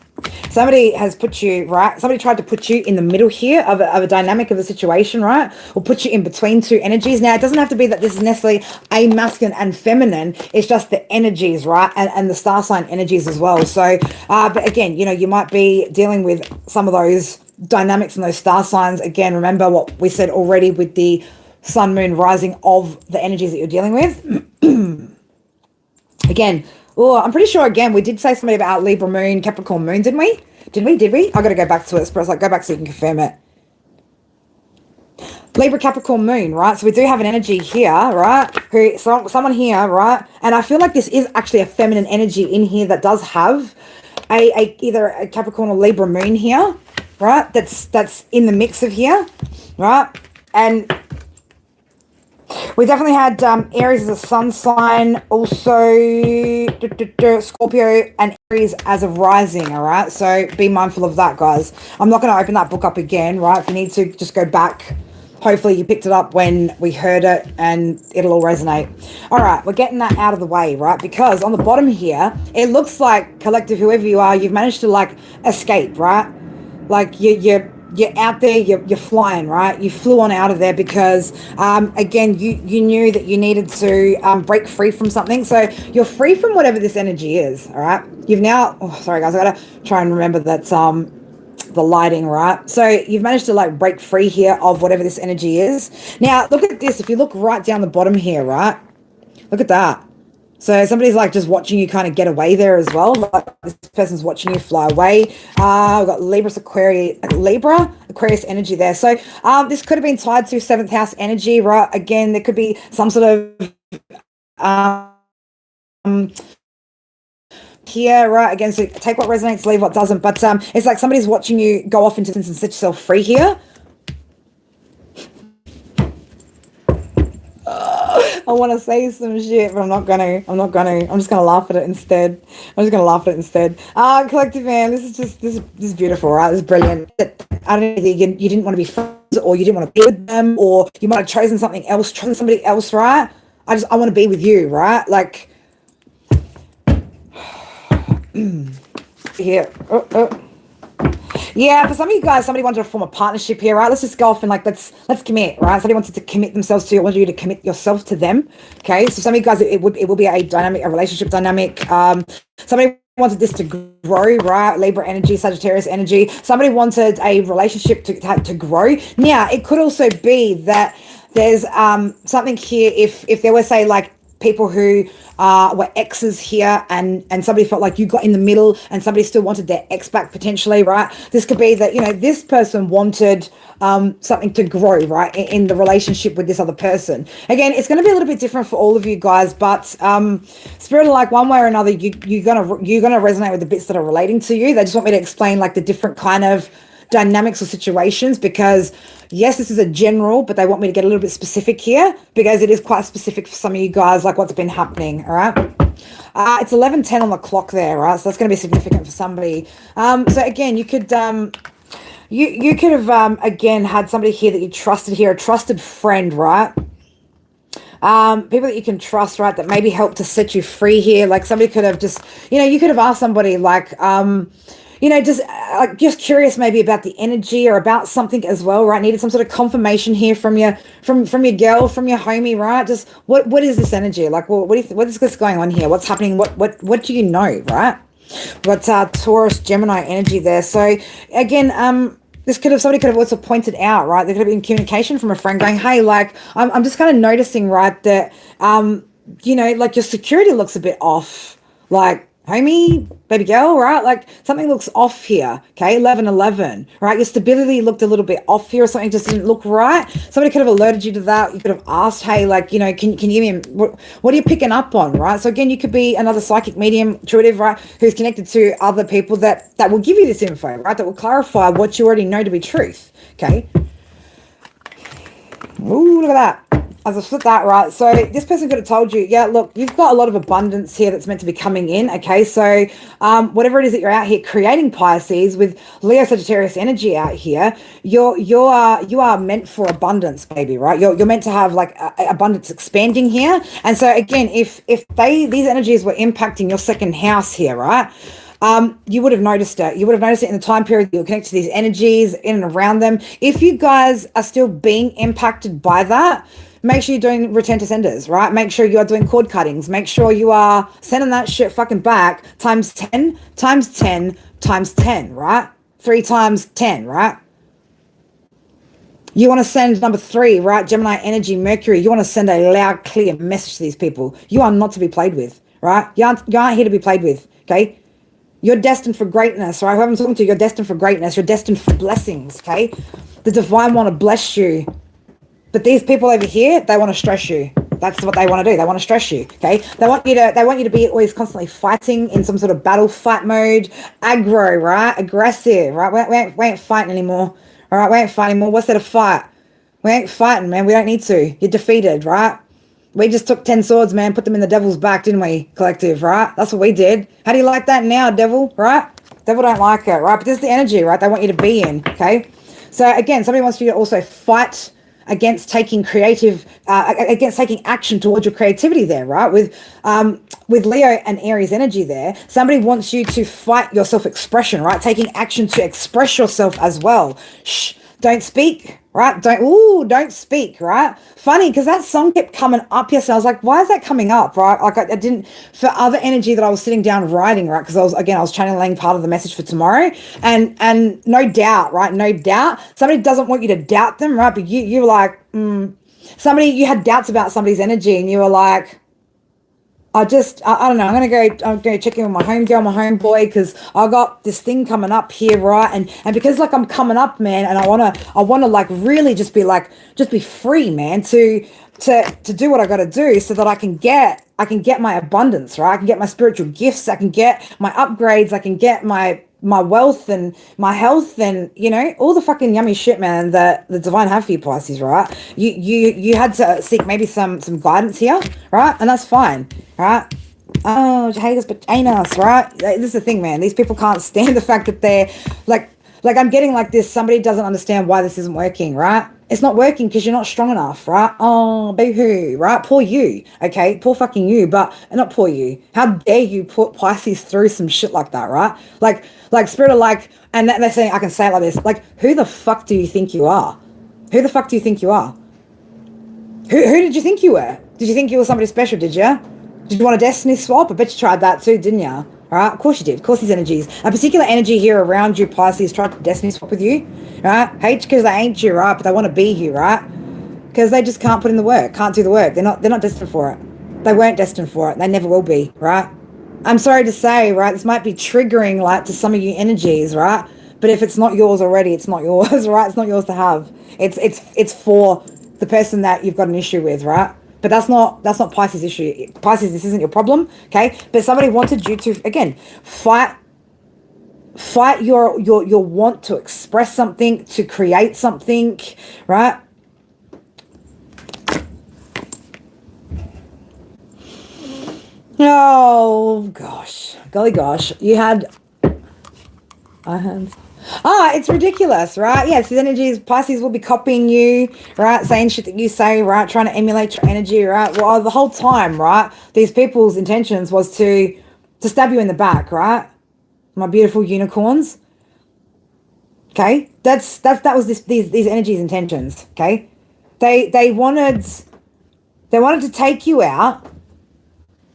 Somebody has put you, right? Somebody tried to put you in the middle here of a dynamic of a situation, right? Or put you in between two energies. Now, it doesn't have to be that this is necessarily a masculine and feminine. It's just the energies, right? And the star sign energies as well. So, but again, you might be dealing with some of those dynamics and those star signs. Again, remember what we said already with the sun, moon, rising of the energies that you're dealing with. Again, I'm pretty sure, again, we did say something about Libra moon, Capricorn moon, didn't we? Did we? I got to go back to it. Spirit's like, go back so you can confirm it. Libra, Capricorn moon, right? So we do have an energy here, right? Someone here, right? And I feel like this is actually a feminine energy in here that does have either a Capricorn or Libra moon here, right? That's in the mix of here, right? And we definitely had Aries as a sun sign, also Scorpio and Aries as a rising, all right? So be mindful of that, guys. I'm not going to open that book up again, right? If you need to, just go back. Hopefully you picked it up when we heard it and it'll all resonate. All right, we're getting that out of the way, right? Because on the bottom here, it looks like, collective, whoever you are, you've managed to like escape, right? Like you're out there, you're flying, right? You flew on out of there because, again, you knew that you needed to break free from something. So you're free from whatever this energy is, all right? You've now, sorry guys, I gotta try and remember that the lighting, right? So you've managed to like break free here of whatever this energy is. Now, look at this. If you look right down the bottom here, right? Look at that. So somebody's like just watching you kind of get away there as well. Like this person's watching you fly away. We've got Libra, Aquarius energy there. So this could have been tied to 7th house energy, right? Again, there could be some sort of here, right? Again, so take what resonates, leave what doesn't. But it's like somebody's watching you go off into this and set yourself free here. I want to say some shit, but I'm not gonna. I'm just gonna laugh at it instead. Collective, man, this is beautiful, right? This is brilliant. I don't know if you didn't want to be friends, or you didn't want to be with them, or you might have chosen something else, chosen somebody else, right? I want to be with you, right? Like here. Yeah, for some of you guys, somebody wanted to form a partnership here, right? Let's just go off and like let's commit, right? Somebody wanted to commit themselves to you, wanted you to commit yourself to them. Okay, so some of you guys, it will be a relationship dynamic. Somebody wanted this to grow, right? Libra energy, Sagittarius energy. Somebody wanted a relationship to grow. Now, it could also be that There's something here. If there were, say, like people who were exes here, and somebody felt like you got in the middle, and somebody still wanted their ex back potentially, right? This could be that, you know, this person wanted something to grow, right, in the relationship with this other person. Again, it's going to be a little bit different for all of you guys, but spirit, like one way or another, you're gonna resonate with the bits that are relating to you. They just want me to explain like the different kind of dynamics or situations, because yes, this is a general, but they want me to get a little bit specific here because it is quite specific for some of you guys, like what's been happening. All right. It's 11:10 on the clock there, right? So that's going to be significant for somebody. So again, you could you could have again had somebody here that you trusted here, a trusted friend, right? People that you can trust, right, that maybe help to set you free here. Like somebody could have just, you know, you could have asked somebody like you know, just curious maybe about the energy or about something as well, right? Needed some sort of confirmation here from your from your girl, from your homie, right? Just what is this energy like? Well, what is this going on here? What's happening? What do you know, right? What's Taurus Gemini energy there? So again, somebody could have also pointed out, right? There could have been communication from a friend going, hey, like I'm just kind of noticing, right, that you know, like your security looks a bit off, like homie, baby girl, right? Like something looks off here, okay? 11:11, right? Your stability looked a little bit off here, or something just didn't look right. Somebody could have alerted you to that. You could have asked, hey, like, you know, can you give me, what are you picking up on, right? So again, you could be another psychic medium, intuitive, right, who's connected to other people that will give you this info, right, that will clarify what you already know to be truth, okay? Ooh, look at that. As I flip that, right, so this person could have told you, yeah, look, you've got a lot of abundance here that's meant to be coming in, okay? So whatever it is that you're out here creating, Pisces, with Leo Sagittarius energy out here, you are meant for abundance, baby, right? You're meant to have like abundance expanding here. And so again, if these energies were impacting your second house here, right, you would have noticed it. You would have noticed it in the time period that you're connected to these energies, in and around them. If you guys are still being impacted by that, make sure you're doing return to senders, right? Make sure you are doing cord cuttings. Make sure you are sending that shit fucking back times 10, times 10, times 10, right? 3 times 10, right? You want to send number 3, right? Gemini energy, Mercury. You want to send a loud, clear message to these people. You are not to be played with, right? You aren't here to be played with, okay? You're destined for greatness, right? Whoever I'm talking to, you're destined for greatness. You're destined for blessings, okay? The divine want to bless you. But these people over here, they want to stress you. That's what they want to do. They want to stress you, okay? They want you to be always constantly fighting in some sort of battle fight mode, aggro, right? Aggressive, right? We ain't fighting anymore, all right? We ain't fighting anymore. What's there to fight? We ain't fighting, man. We don't need to. You're defeated, right? We just took 10 swords, man, put them in the devil's back, didn't we, collective, right? That's what we did. How do you like that now, devil, right? Devil don't like it, right? But this is the energy, right, they want you to be in, okay? So again, somebody wants you to also fight against taking against taking action towards your creativity there, right? With Leo and Aries energy there, somebody wants you to fight your self-expression, right? Taking action to express yourself as well. Shh, don't speak, right? Don't speak, right? Funny, because that song kept coming up yesterday. I was like, why is that coming up, right? Like I didn't, for other energy that I was sitting down writing, right? Because I was channeling part of the message for tomorrow, and no doubt, right? No doubt, somebody doesn't want you to doubt them, right? But you were like, you had doubts about somebody's energy, and you were like, I don't know. I'm gonna check in with my homegirl, my homeboy, because I got this thing coming up here, right? And because like I'm coming up, man, and I wanna like really just be free, man, to do what I gotta do so that I can get my abundance, right? I can get my spiritual gifts, I can get my upgrades, I can get my wealth and my health, and you know, all the fucking yummy shit, man, that the divine have for you, Pisces, right? You had to seek maybe some guidance here, right? And that's fine, right? Oh, haters but anus, right? This is the thing, man. These people can't stand the fact that they're like I'm getting like this. Somebody doesn't understand why this isn't working, right? It's not working because you're not strong enough, right? Oh, boo-hoo, right? Poor you, okay? Poor fucking you, but not poor you. How dare you put Pisces through some shit like that, right? Like spirit of like, and they're saying, I can say it like this, like, who the fuck do you think you are? Who the fuck do you think you are? Who did you think you were? Did you think you were somebody special, did you? Did you want a destiny swap? I bet you tried that too, didn't you? Right? Of course you did. Of course these energies. A particular energy here around you, Pisces, tried to destiny swap with you, right? Hate because they ain't you, right? But they want to be you, right? Because they just can't put in the work, can't do the work. They're not destined for it. They weren't destined for it. They never will be, right? I'm sorry to say, right, this might be triggering, like, to some of you energies, right? But if it's not yours already, it's not yours, right? It's not yours to have. It's for the person that you've got an issue with, right? But that's not Pisces' issue. Pisces, this isn't your problem, okay? But somebody wanted you to, again, fight your want to express something, to create something, right? Oh gosh, golly gosh, it's ridiculous, right? Yes, the energies, Pisces will be copying you, right? Saying shit that you say, right? Trying to emulate your energy, right? Well, the whole time, right? These people's intentions was to stab you in the back, right? My beautiful unicorns. Okay, that was these energies' intentions. Okay, they wanted to take you out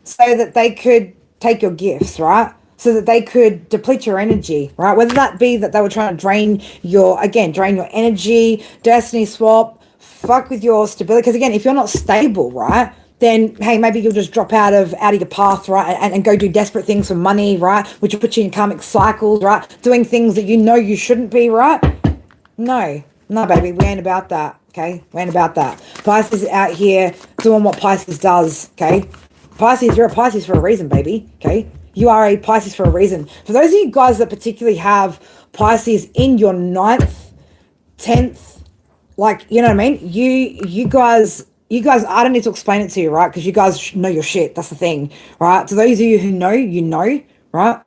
so that they could take your gifts, right? So that they could deplete your energy, right? Whether that be that they were trying to drain your energy, destiny swap, fuck with your stability. Because again, if you're not stable, right, then hey, maybe you'll just drop out of your path, right, and go do desperate things for money, right, which will put you in karmic cycles, right, doing things that you know you shouldn't be, right? No, baby, we ain't about that, okay? We ain't about that. Pisces is out here doing what Pisces does, okay? Pisces, you're a Pisces for a reason, baby, okay? You are a Pisces for a reason. For those of you guys that particularly have Pisces in your 9th, 10th, like, you know what I mean? You guys, I don't need to explain it to you, right? Because you guys know your shit. That's the thing, right? To those of you who know, you know, right?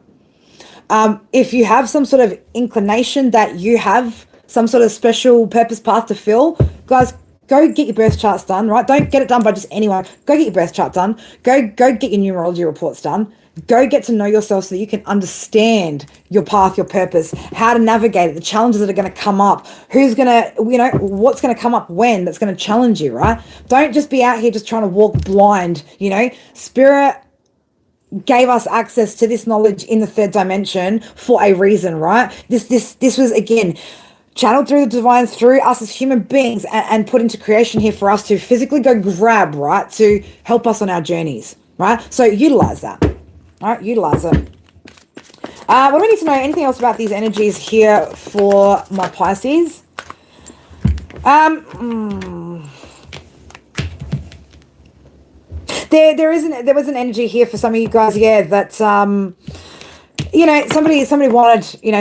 If you have some sort of inclination that you have some sort of special purpose path to fill, guys, go get your birth charts done, right? Don't get it done by just anyone. Go get your birth chart done. Go get your numerology reports done. Go get to know yourself so that you can understand your path, your purpose, how to navigate it, the challenges that are going to come up, who's going to, what's going to come up when that's going to challenge you, right? Don't just be out here just trying to walk blind, Spirit gave us access to this knowledge in the 3rd dimension for a reason, right? This was, again, channeled through the divine, through us as human beings, and put into creation here for us to physically go grab, right, to help us on our journeys, right? So utilize that. All right, utilize it. What do we need to know? Anything else about these energies here for my Pisces? There was an energy here for some of you guys, that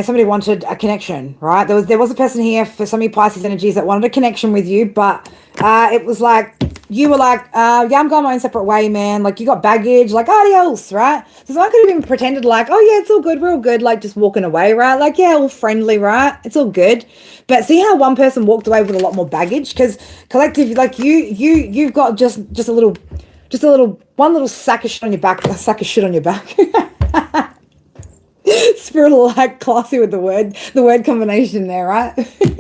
somebody wanted a connection, right? There was a person here for some of you Pisces energies that wanted a connection with you, but it was like you were like, yeah, I'm going my own separate way, man. Like, you got baggage, like, adios, right? So someone could have even pretended like, oh yeah, it's all good, we're all good, like just walking away, right? Like, yeah, all friendly, right? It's all good. But see how one person walked away with a lot more baggage? Because collective, like you've got just a little one little sack of shit on your back, a sack of shit on your back. Spirit like classy with the word combination there, right?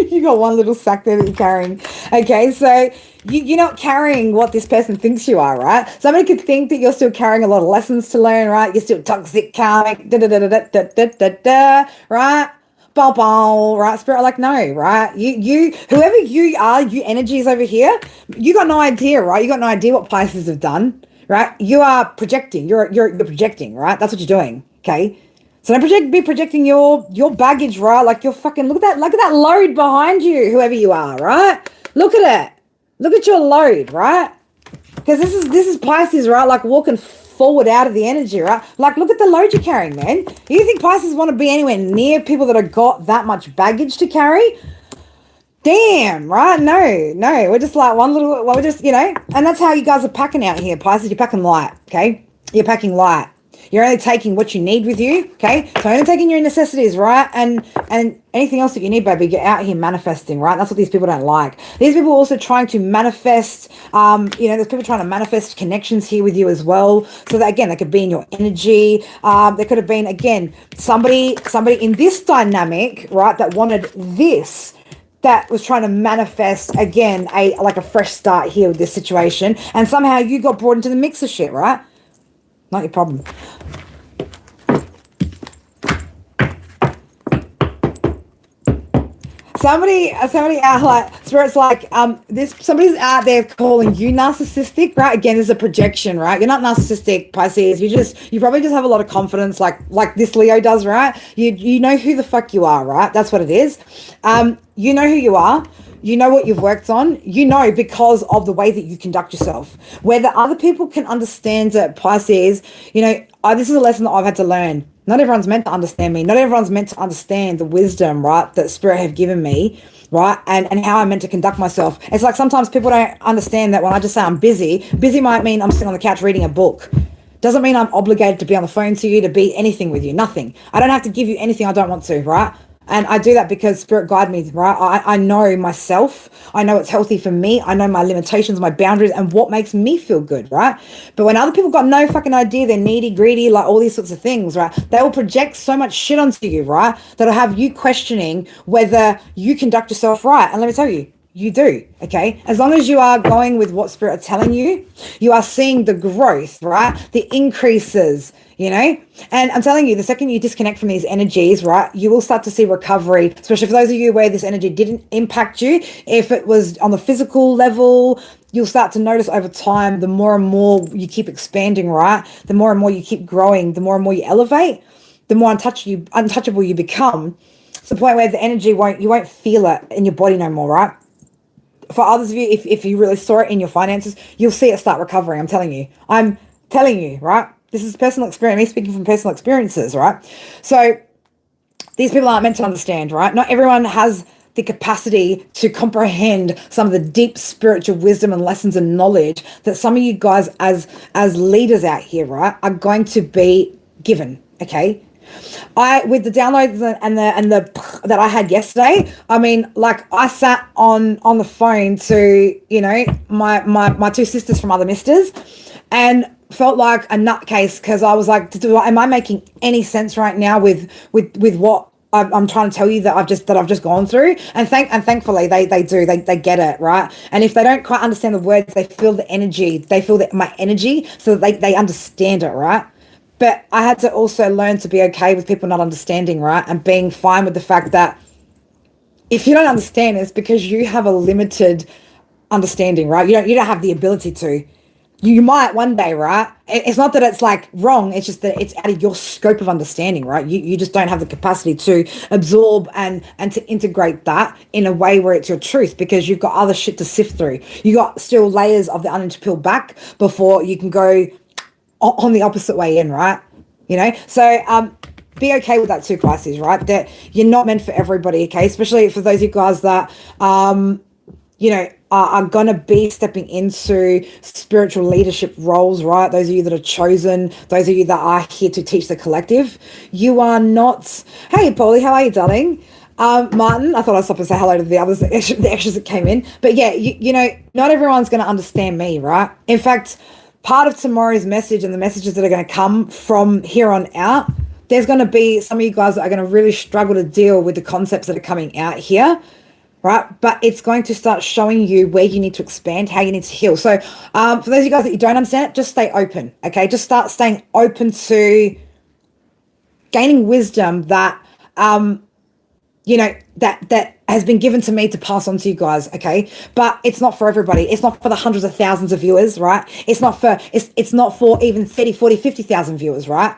You got one little sack there that you're carrying. Okay, so you're not carrying what this person thinks you are, right? Somebody could think that you're still carrying a lot of lessons to learn, right? You're still toxic, karmic, right? Bow, bow, right? Spirit like, no, right? You, whoever you are, you energies over here, you got no idea, right? You got no idea what Pisces have done, right? You are projecting. You're projecting, right? That's what you're doing, okay? So don't be projecting your baggage, right? Like, you're fucking, look at that load behind you, whoever you are, right? Look at it. Look at your load, right? Because this is Pisces, right? Like, walking forward out of the energy, right? Like, look at the load you're carrying, man. You think Pisces want to be anywhere near people that have got that much baggage to carry? Damn, right? No. We're just like we're just, and that's how you guys are packing out here, Pisces. You're packing light, okay? You're packing light. You're only taking what you need with you, okay? So only taking your necessities, right? And anything else that you need, baby, get out here manifesting, right? That's what these people don't like. These people are also trying to manifest, there's people trying to manifest connections here with you as well. So that, again, they could be in your energy. There could have been, again, somebody in this dynamic, right, that wanted this, that was trying to manifest, again, a fresh start here with this situation. And somehow you got brought into the mix of shit, right? Not your problem. somebody out like spirits like this somebody's out there calling you narcissistic, right? Again, there's a projection, right? You're not narcissistic, Pisces. You probably just have a lot of confidence, like this Leo does, right? You know who the fuck you are, right? That's what it is. You know who you are. You know what you've worked on. You know because of the way that you conduct yourself. Whether other people can understand it, Pisces, this is a lesson that I've had to learn. Not everyone's meant to understand me. Not everyone's meant to understand the wisdom, right, that Spirit have given me, right, and how I'm meant to conduct myself. It's like sometimes people don't understand that when I just say I'm busy. Busy might mean I'm sitting on the couch reading a book. Doesn't mean I'm obligated to be on the phone to you, to be anything with you. Nothing. I don't have to give you anything I don't want to, right? And I do that because Spirit guide me, right? I know myself. I know what's healthy for me. I know my limitations, my boundaries, and what makes me feel good, right? But when other people got no fucking idea, they're needy, greedy, like all these sorts of things, right? They will project so much shit onto you, right? That'll have you questioning whether you conduct yourself right. And let me tell you, you do, okay? As long as you are going with what Spirit are telling you, you are seeing the growth, right? The increases, And I'm telling you, the second you disconnect from these energies, right, you will start to see recovery, especially for those of you where this energy didn't impact you. If it was on the physical level, you'll start to notice over time, the more and more you keep expanding, right? The more and more you keep growing, the more and more you elevate, the more untouchable you become. It's the point where the energy you won't feel it in your body no more, right? For others of you, if you really saw it in your finances, you'll see it start recovering. I'm telling you, right? This is personal experience, me speaking from personal experiences, right? So these people aren't meant to understand, right? Not everyone has the capacity to comprehend some of the deep spiritual wisdom and lessons and knowledge that some of you guys as leaders out here, right, are going to be given, okay? With the downloads and the that I had yesterday, I mean, like I sat on the phone to my two sisters from other misters, and felt like a nutcase because I was like, am I making any sense right now with what I'm trying to tell you that I've just gone through? And thankfully they do, they get it, right? And if they don't quite understand the words, they feel the energy, my energy, so that they understand it, right? But I had to also learn to be okay with people not understanding, right? And being fine with the fact that if you don't understand, it's because you have a limited understanding, right? You don't have the ability to. You might one day, right? It's not that it's like wrong. It's just that it's out of your scope of understanding, right? You just don't have the capacity to absorb and to integrate that in a way where it's your truth, because you've got other shit to sift through. You got still layers of the onion to peel back before you can go on the opposite way in, right? So be okay with that too, Pisces, right? That you're not meant for everybody, okay? Especially for those of you guys that are going to be stepping into spiritual leadership roles, right? Those of you that are chosen, those of you that are here to teach the collective. You are not. Hey, Paulie, how are you, darling? Martin, I thought I'd stop and say hello to the others, the extras that came in. But yeah, not everyone's going to understand me, right? In fact, part of tomorrow's message and the messages that are going to come from here on out, there's going to be some of you guys that are going to really struggle to deal with the concepts that are coming out here, right? But it's going to start showing you where you need to expand, how you need to heal. So for those of you guys that you don't understand it, just stay open, okay? Just start staying open to gaining wisdom that that has been given to me to pass on to you guys, okay? But it's not for everybody. It's not for the hundreds of thousands of viewers, right? It's not for even 30, 40, 50,000 viewers, right?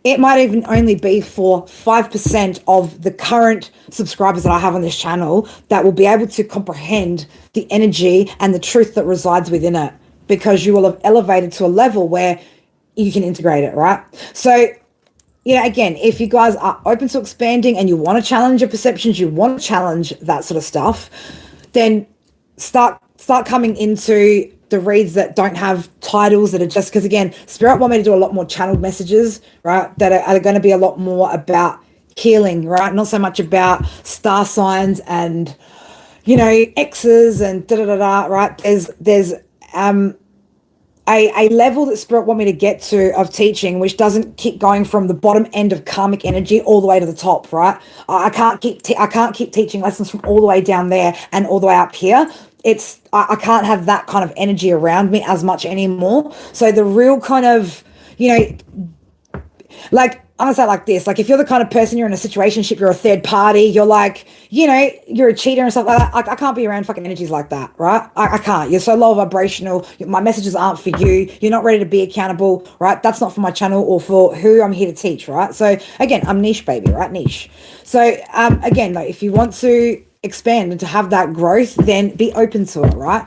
It might even only be for 5% of the current subscribers that I have on this channel that will be able to comprehend the energy and the truth that resides within it, because you will have elevated to a level where you can integrate it, right? So again, if you guys are open to expanding and you want to challenge your perceptions, you want to challenge that sort of stuff, then start coming into the reads that don't have titles, that are just, because again, Spirit want me to do a lot more channeled messages, right? That are going to be a lot more about healing, right? Not so much about star signs and, X's and da-da-da-da, right? There's a level that Spirit want me to get to of teaching, which doesn't keep going from the bottom end of karmic energy all the way to the top, right? I can't keep teaching lessons from all the way down there and all the way up here. I can't have that kind of energy around me as much anymore. So the real kind of, like, I'm gonna say it like this. Like, if you're the kind of person, you're in a situationship, you're a third party, you're like, you're a cheater and stuff like that. I can't be around fucking energies like that, right? I can't. You're so low vibrational. My messages aren't for you. You're not ready to be accountable, right? That's not for my channel or for who I'm here to teach, right? So again, I'm niche, baby, right? Niche. So again, though, if you want to expand and to have that growth, then be open to it, right?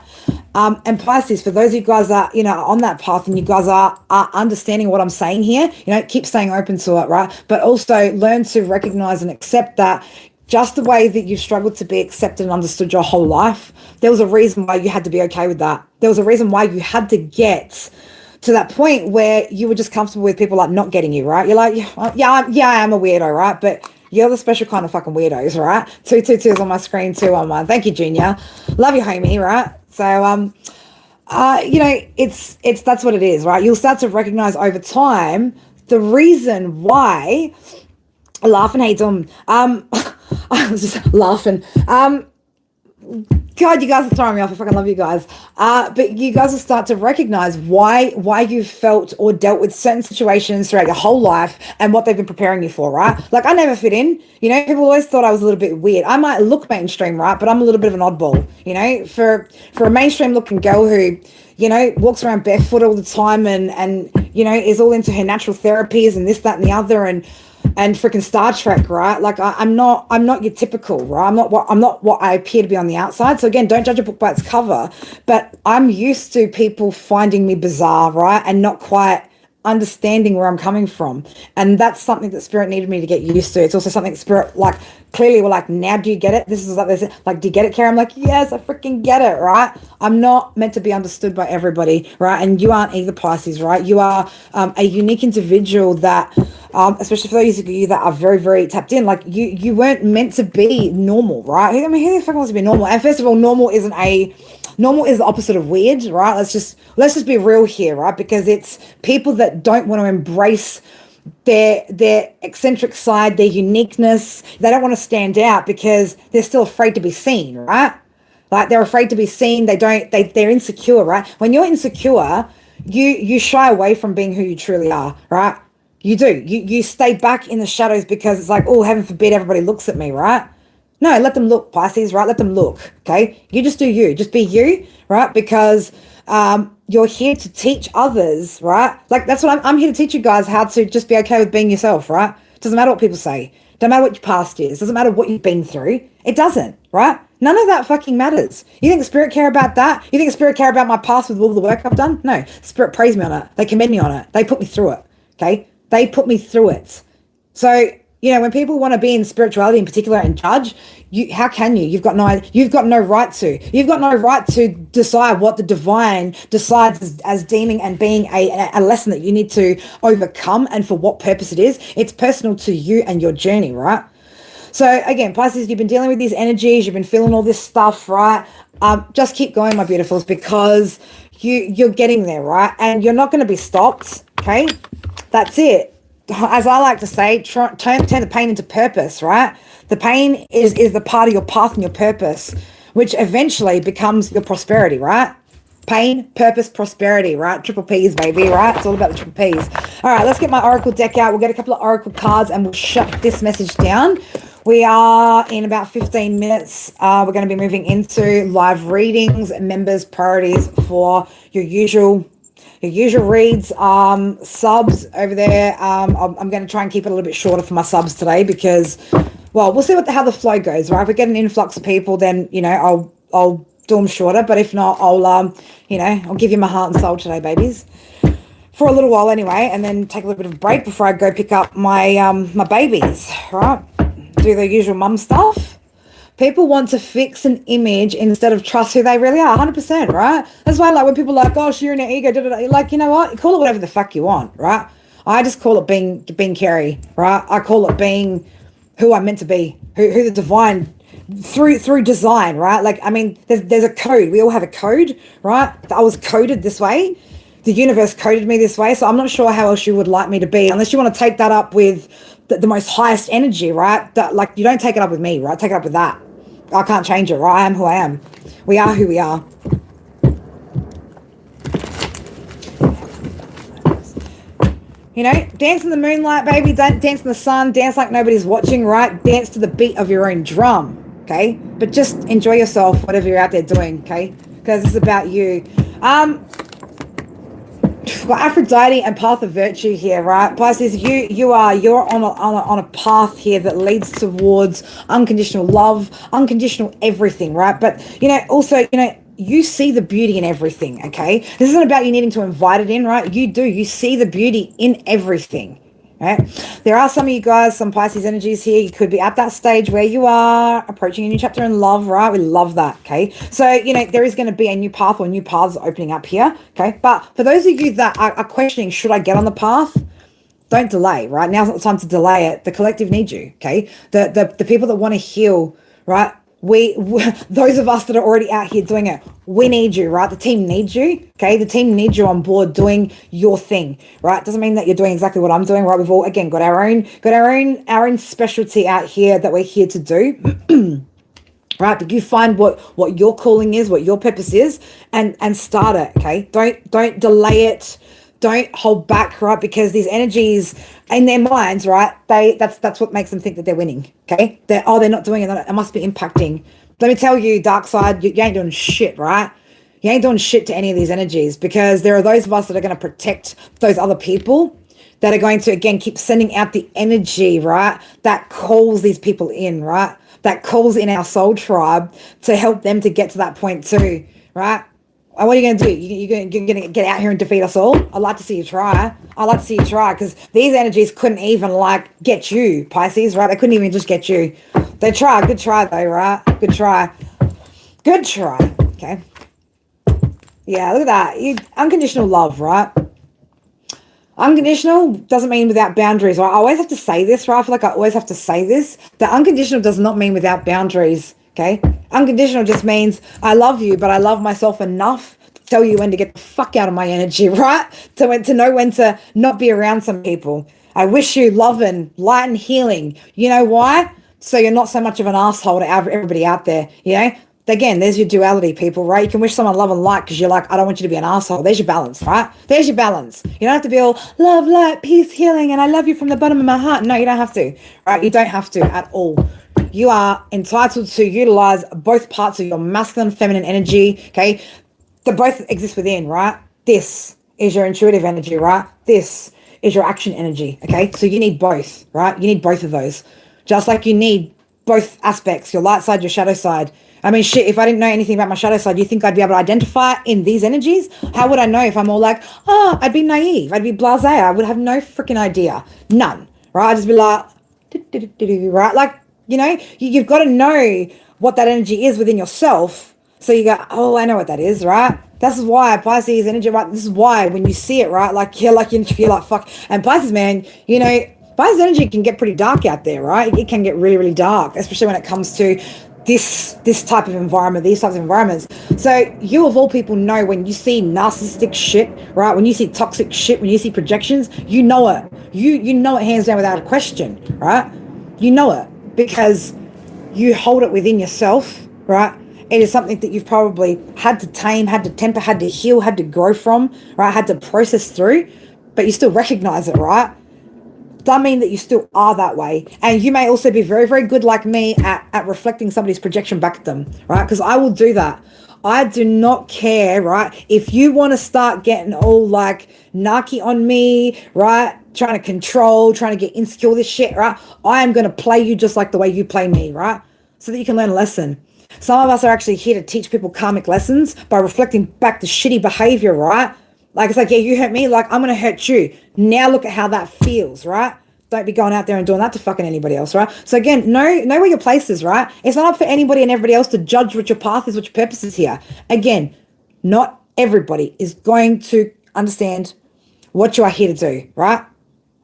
And Pisces, for those of you guys that, on that path and you guys are understanding what I'm saying here, keep staying open to it, right? But also learn to recognize and accept that just the way that you've struggled to be accepted and understood your whole life, there was a reason why you had to be okay with that. There was a reason why you had to get to that point where you were just comfortable with people like not getting you, right? You're like, yeah, I am a weirdo, right? But you're the special kind of fucking weirdos, right? 222s on my screen, 211. Thank you, Junior. Love you, homie, right? So, it's that's what it is, right? You'll start to recognize over time the reason why. Laughing, hey, Dom. I was just laughing. God, you guys are throwing me off. I fucking love you guys. But you guys will start to recognize why you've felt or dealt with certain situations throughout your whole life and what they've been preparing you for, right? Like, I never fit in. People always thought I was a little bit weird. I might look mainstream, right? But I'm a little bit of an oddball, for a mainstream looking girl who, walks around barefoot all the time and is all into her natural therapies and this, that, and the other, and freaking Star Trek, right? Like, I'm not your typical, right? I'm not what I appear to be on the outside. So again, don't judge a book by its cover. But I'm used to people finding me bizarre, right? And not quite understanding where I'm coming from. And that's something that Spirit needed me to get used to. It's also something that Spirit, like, clearly were like, now do you get it? This is like this. Like, do you get it, Kara? I'm like, yes, I freaking get it, right? I'm not meant to be understood by everybody, right? And you aren't either, Pisces, right? You are a unique individual that, especially for those of you that are very, very tapped in, like, you weren't meant to be normal, right? I mean, who the fuck wants to be normal? And first of all, normal is the opposite of weird, right? Let's just be real here, right? Because it's people that don't want to embrace their eccentric side, their uniqueness. They don't want to stand out because they're still afraid to be seen, right? Like, they're afraid to be seen. They're insecure, right? When you're insecure, you shy away from being who you truly are, right? You do. You stay back in the shadows because it's like, oh, heaven forbid everybody looks at me, right? No, let them look, Pisces, right? Let them look, okay? You just do you. Just be you, right? Because you're here to teach others, right? Like, that's what I'm here to teach you guys, how to just be okay with being yourself, right? Doesn't matter what people say. Doesn't matter what your past is. Doesn't matter what you've been through. It doesn't, right? None of that fucking matters. You think Spirit care about that? You think Spirit care about my past with all the work I've done? No. Spirit praise me on it. They commend me on it. They put me through it, okay? They put me through it. So, when people want to be in spirituality in particular and judge, how can you? You've got no right to. You've got no right to decide what the divine decides as deeming and being a lesson that you need to overcome and for what purpose it is. It's personal to you and your journey, right? So again, Pisces, you've been dealing with these energies, you've been feeling all this stuff, right? Just keep going, my beautifuls, because you're getting there, right? And you're not going to be stopped, okay? That's it. As I like to say, turn the pain into purpose, right? The pain is the part of your path and your purpose, which eventually becomes your prosperity, right? Pain, purpose, prosperity, right? Triple P's, baby, right? It's all about the triple P's. All right, let's get my Oracle deck out. We'll get a couple of Oracle cards and we'll shut this message down. We are in about 15 minutes. We're going to be moving into live readings, members, priorities for your usual reads, subs over there. I'm going to try and keep it a little bit shorter for my subs today because, well, we'll see how the flow goes, right? If we get an influx of people, then, I'll do them shorter. But if not, I'll give you my heart and soul today, babies, for a little while anyway, and then take a little bit of a break before I go pick up my my babies, right? Do the usual mum stuff. People want to fix an image instead of trust who they really are, 100%, right? That's why, like, when people are like, oh, sheer in her ego, like, you know what? Call it whatever the fuck you want, right? I just call it being Carrie, right? I call it being who I'm meant to be, who the divine, through design, right? Like, I mean, there's a code. We all have a code, right? I was coded this way. The universe coded me this way, so I'm not sure how else you would like me to be, unless you want to take that up with the most highest energy, right? That, like, you don't take it up with me, right? Take it up with that. I can't change it, right? I am who I am. We are who we are. You know, dance in the moonlight, baby. Dance in the sun. Dance like nobody's watching, right? Dance to the beat of your own drum, okay? But just enjoy yourself, whatever you're out there doing, okay? Because it's about you. Got Aphrodite and path of virtue here, right? Pisces, you're on a path here that leads towards unconditional love, unconditional everything, right? But also, you see the beauty in everything, okay? This isn't about you needing to invite it in, right? You see the beauty in everything. Right? There are some of you guys, some Pisces energies here. You could be at that stage where you are approaching a new chapter in love, right? We love that, okay? So, there is going to be a new path or new paths opening up here, okay? But for those of you that are questioning, should I get on the path? Don't delay, right? Now's not the time to delay it. The collective needs you, okay? The people that want to heal, right? We those of us that are already out here doing it, we need you, right? The team needs you, okay? The team needs you on board doing your thing, right? Doesn't mean that you're doing exactly what I'm doing, right? We've all, again, got our own specialty out here that we're here to do. Right, but you find what your calling is, what your purpose is, and start it, okay? Don't delay it. Don't hold back, right? Because these energies in their minds, right? That's what makes them think that they're winning, okay? They're not doing it. It must be impacting. Let me tell you, dark side, you ain't doing shit, right? You ain't doing shit to any of these energies, because there are those of us that are going to protect those other people that are going to, again, keep sending out the energy, right? That calls these people in, right? That calls in our soul tribe to help them to get to that point too, right? What are you going to do? You're going to get out here and defeat us all? I'd like to see you try. Because these energies couldn't even, get you, Pisces, right? They couldn't even just get you. They tried. Good try, though, right? Good try. Okay? Yeah, look at that. Unconditional love, right? Unconditional doesn't mean without boundaries, right? I always have to say this, right? I feel like I always have to say this. The unconditional does not mean without boundaries, okay? Unconditional just means I love you, but I love myself enough to tell you when to get the fuck out of my energy, right? To know when to not be around some people. I wish you love and light and healing. You know why? So you're not so much of an asshole to everybody out there, Again, there's your duality, people, right? You can wish someone love and light because you're like, I don't want you to be an asshole. There's your balance, right? There's your balance. You don't have to be all love, light, peace, healing, and I love you from the bottom of my heart. No, you don't have to, right? You don't have to at all. You are entitled to utilize both parts of your masculine, feminine energy, okay? They both exist within, right? This is your intuitive energy, right? This is your action energy, okay? So you need both, right? You need both of those. Just like you need both aspects, your light side, your shadow side. I mean, shit, if I didn't know anything about my shadow side, you think I'd be able to identify in these energies? How would I know if I'm all like, I'd be naive. I'd be blasé. I would have no freaking idea. None, right? I'd just be like, right? You've got to know what that energy is within yourself. So you go, I know what that is, right? This is why Pisces energy, right? This is why when you see it, right? You feel like, fuck. And Pisces, man, Pisces energy can get pretty dark out there, right? It can get really, really dark, especially when it comes to this type of environment, these types of environments. So you of all people know when you see narcissistic shit, right? When you see toxic shit, when you see projections, you know it. You know it hands down without a question, right? You know it because you hold it within yourself, right? It is something that you've probably had to tame, had to temper, had to heal, had to grow from, right? Had to process through, but you still recognize it, right? Doesn't mean that you still are that way. And you may also be very, very good like me at reflecting somebody's projection back at them, right? Because I will do that. I do not care, right? If you want to start getting all narky on me, right? Trying to control, trying to get insecure with this shit, right? I am going to play you just like the way you play me, right? So that you can learn a lesson. Some of us are actually here to teach people karmic lessons by reflecting back the shitty behavior, right? It's yeah, you hurt me, I'm going to hurt you. Now look at how that feels, right? Don't be going out there and doing that to fucking anybody else, right? So again, know where your place is, right? It's not up for anybody and everybody else to judge what your path is, what your purpose is here. Again, not everybody is going to understand what you are here to do, right?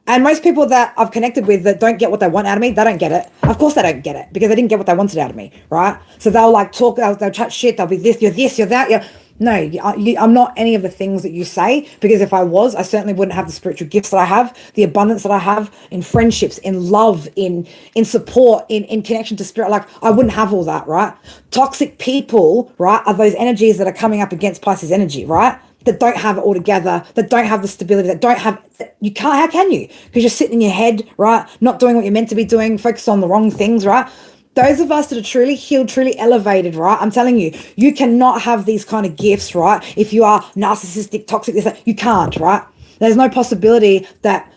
And most people that I've connected with that don't get what they want out of me, they don't get it. Of course they don't get it because they didn't get what they wanted out of me, right? So they'll talk, they'll chat shit, they'll be this, you're that, you're... No, I'm not any of the things that you say, because if I was, I certainly wouldn't have the spiritual gifts that I have, the abundance that I have in friendships, in love, in support, in connection to spirit. I wouldn't have all that, right? Toxic people, right, are those energies that are coming up against Pisces energy, right? that don't have it all together, that don't have the stability, that don't have, you can't, how can you? Because you're sitting in your head, right? Not doing what you're meant to be doing, focused on the wrong things, right? Those of us that are truly healed, truly elevated, right? I'm telling you, you cannot have these kind of gifts, right? If you are narcissistic, toxic, this, that, you can't, right? There's no possibility that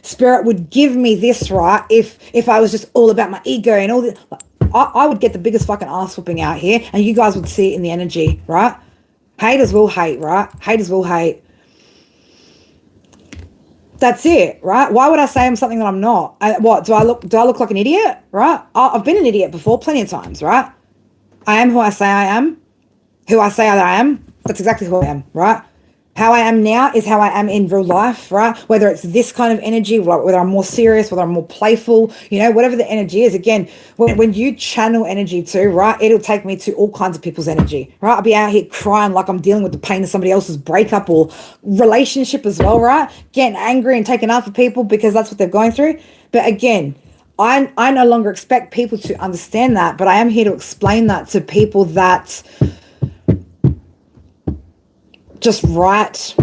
spirit would give me this, right? If I was just all about my ego and all this, I would get the biggest fucking ass whooping out here, and you guys would see it in the energy, right? Haters will hate, right? Haters will hate. That's it, right? Why would I say I'm something that I'm not? What do I look like an idiot, right? I've been an idiot before plenty of times, right? I am who I say I am. Who I say that I am, that's exactly who I am, right? How I am now is how I am in real life, right? Whether it's this kind of energy, whether I'm more serious, whether I'm more playful, you know, whatever the energy is. Again, when you channel energy too, right, it'll take me to all kinds of people's energy, right? I'll be out here crying like I'm dealing with the pain of somebody else's breakup or relationship as well, right? Getting angry and taking up for people because that's what they're going through. But again, I no longer expect people to understand that, but I am here to explain that to people that just right.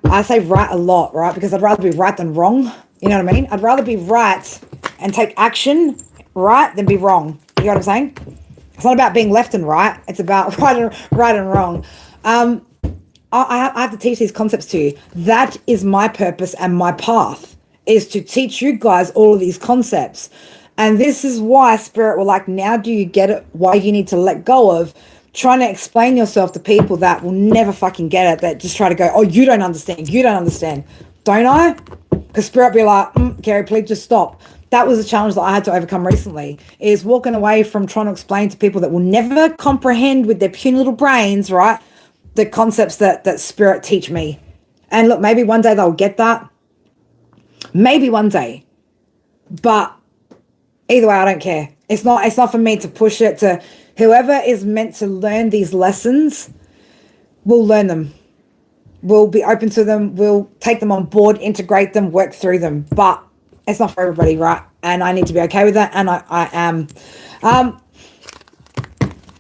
I say right a lot, right? Because I'd rather be right than wrong. You know what I mean? I'd rather be right and take action right than be wrong. You know what I'm saying? It's not about being left and right. It's about right and wrong. I have to teach these concepts to you. That is my purpose and my path, is to teach you guys all of these concepts. And this is why Spirit were like, now do you get it? Why you need to let go of trying to explain yourself to people that will never fucking get it, that just try to go, oh, you don't understand. Don't I? Because Spirit be like, Carrie, please just stop. That was a challenge that I had to overcome recently, is walking away from trying to explain to people that will never comprehend with their puny little brains, right, the concepts that Spirit teach me. And look, maybe one day they'll get that. Maybe one day. But either way, I don't care. It's not for me to push it to. Whoever is meant to learn these lessons will learn them. We'll be open to them. We'll take them on board, integrate them, work through them. But it's not for everybody, right? And I need to be okay with that. And I am.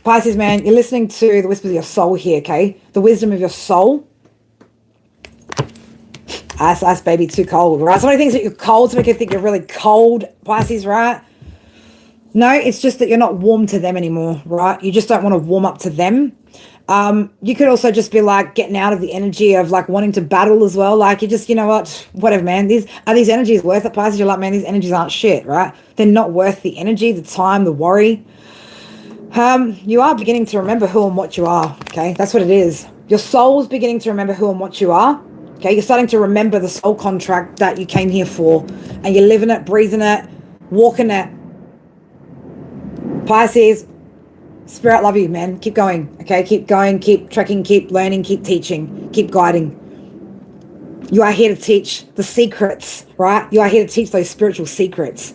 Pisces, man, you're listening to the whispers of your soul here, okay? The wisdom of your soul. Ice, baby, too cold, right? Somebody thinks that you're cold, so we can think you're really cold, Pisces, right? No, it's just that you're not warm to them anymore, right? You just don't want to warm up to them. You could also just be like getting out of the energy of like wanting to battle as well. Like you just, you know what, whatever, man. These energies worth it, Pisces? You're like, man, these energies aren't shit, right? They're not worth the energy, the time, the worry. You are beginning to remember who and what you are, okay? That's what it is. Your soul's beginning to remember who and what you are, okay? You're starting to remember the soul contract that you came here for, and you're living it, breathing it, walking it. Pisces, Spirit, love you, man. Keep going, okay? Keep going, keep trekking, keep learning, keep teaching, keep guiding. You are here to teach the secrets, right? You are here to teach those spiritual secrets.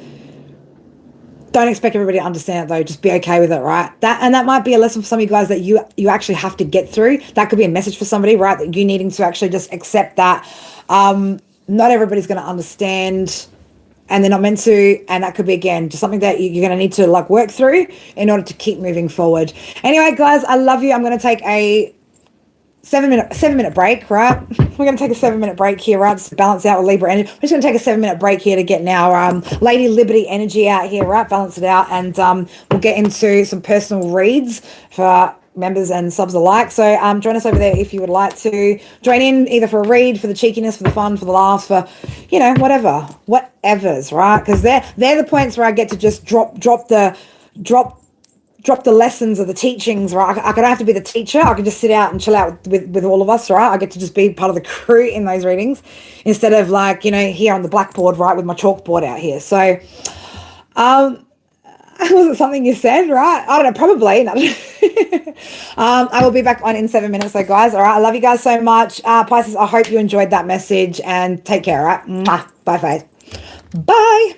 Don't expect everybody to understand it, though. Just be okay with it, right? That might be a lesson for some of you guys that you actually have to get through. That could be a message for somebody, right? That you needing to actually just accept that not everybody's going to understand, and they're not meant to, and that could be, again, just something that you're going to need to like work through in order to keep moving forward. Anyway, guys, I love you. I'm going to take a 7-minute break, right? We're going to take a 7-minute break here, right? Just to balance out with Libra energy. We're just going to take a 7-minute break here to get our Lady Liberty energy out here, right? Balance it out, and we'll get into some personal reads for members and subs alike. So join us over there if you would like to join in, either for a read, for the cheekiness, for the fun, for the laughs, for, you know, whatever's, right? Because they're the points where I get to just drop the lessons of the teachings, right? I don't have to be the teacher. I can just sit out and chill out with all of us, right? I get to just be part of the crew in those readings instead of like, you know, here on the blackboard, right, with my chalkboard out here. So was it something you said, right? I don't know, probably. No. I will be back on in 7 minutes, so guys. All right, I love you guys so much. Pisces, I hope you enjoyed that message, and take care, all right? Mwah. Bye, Faith. Bye.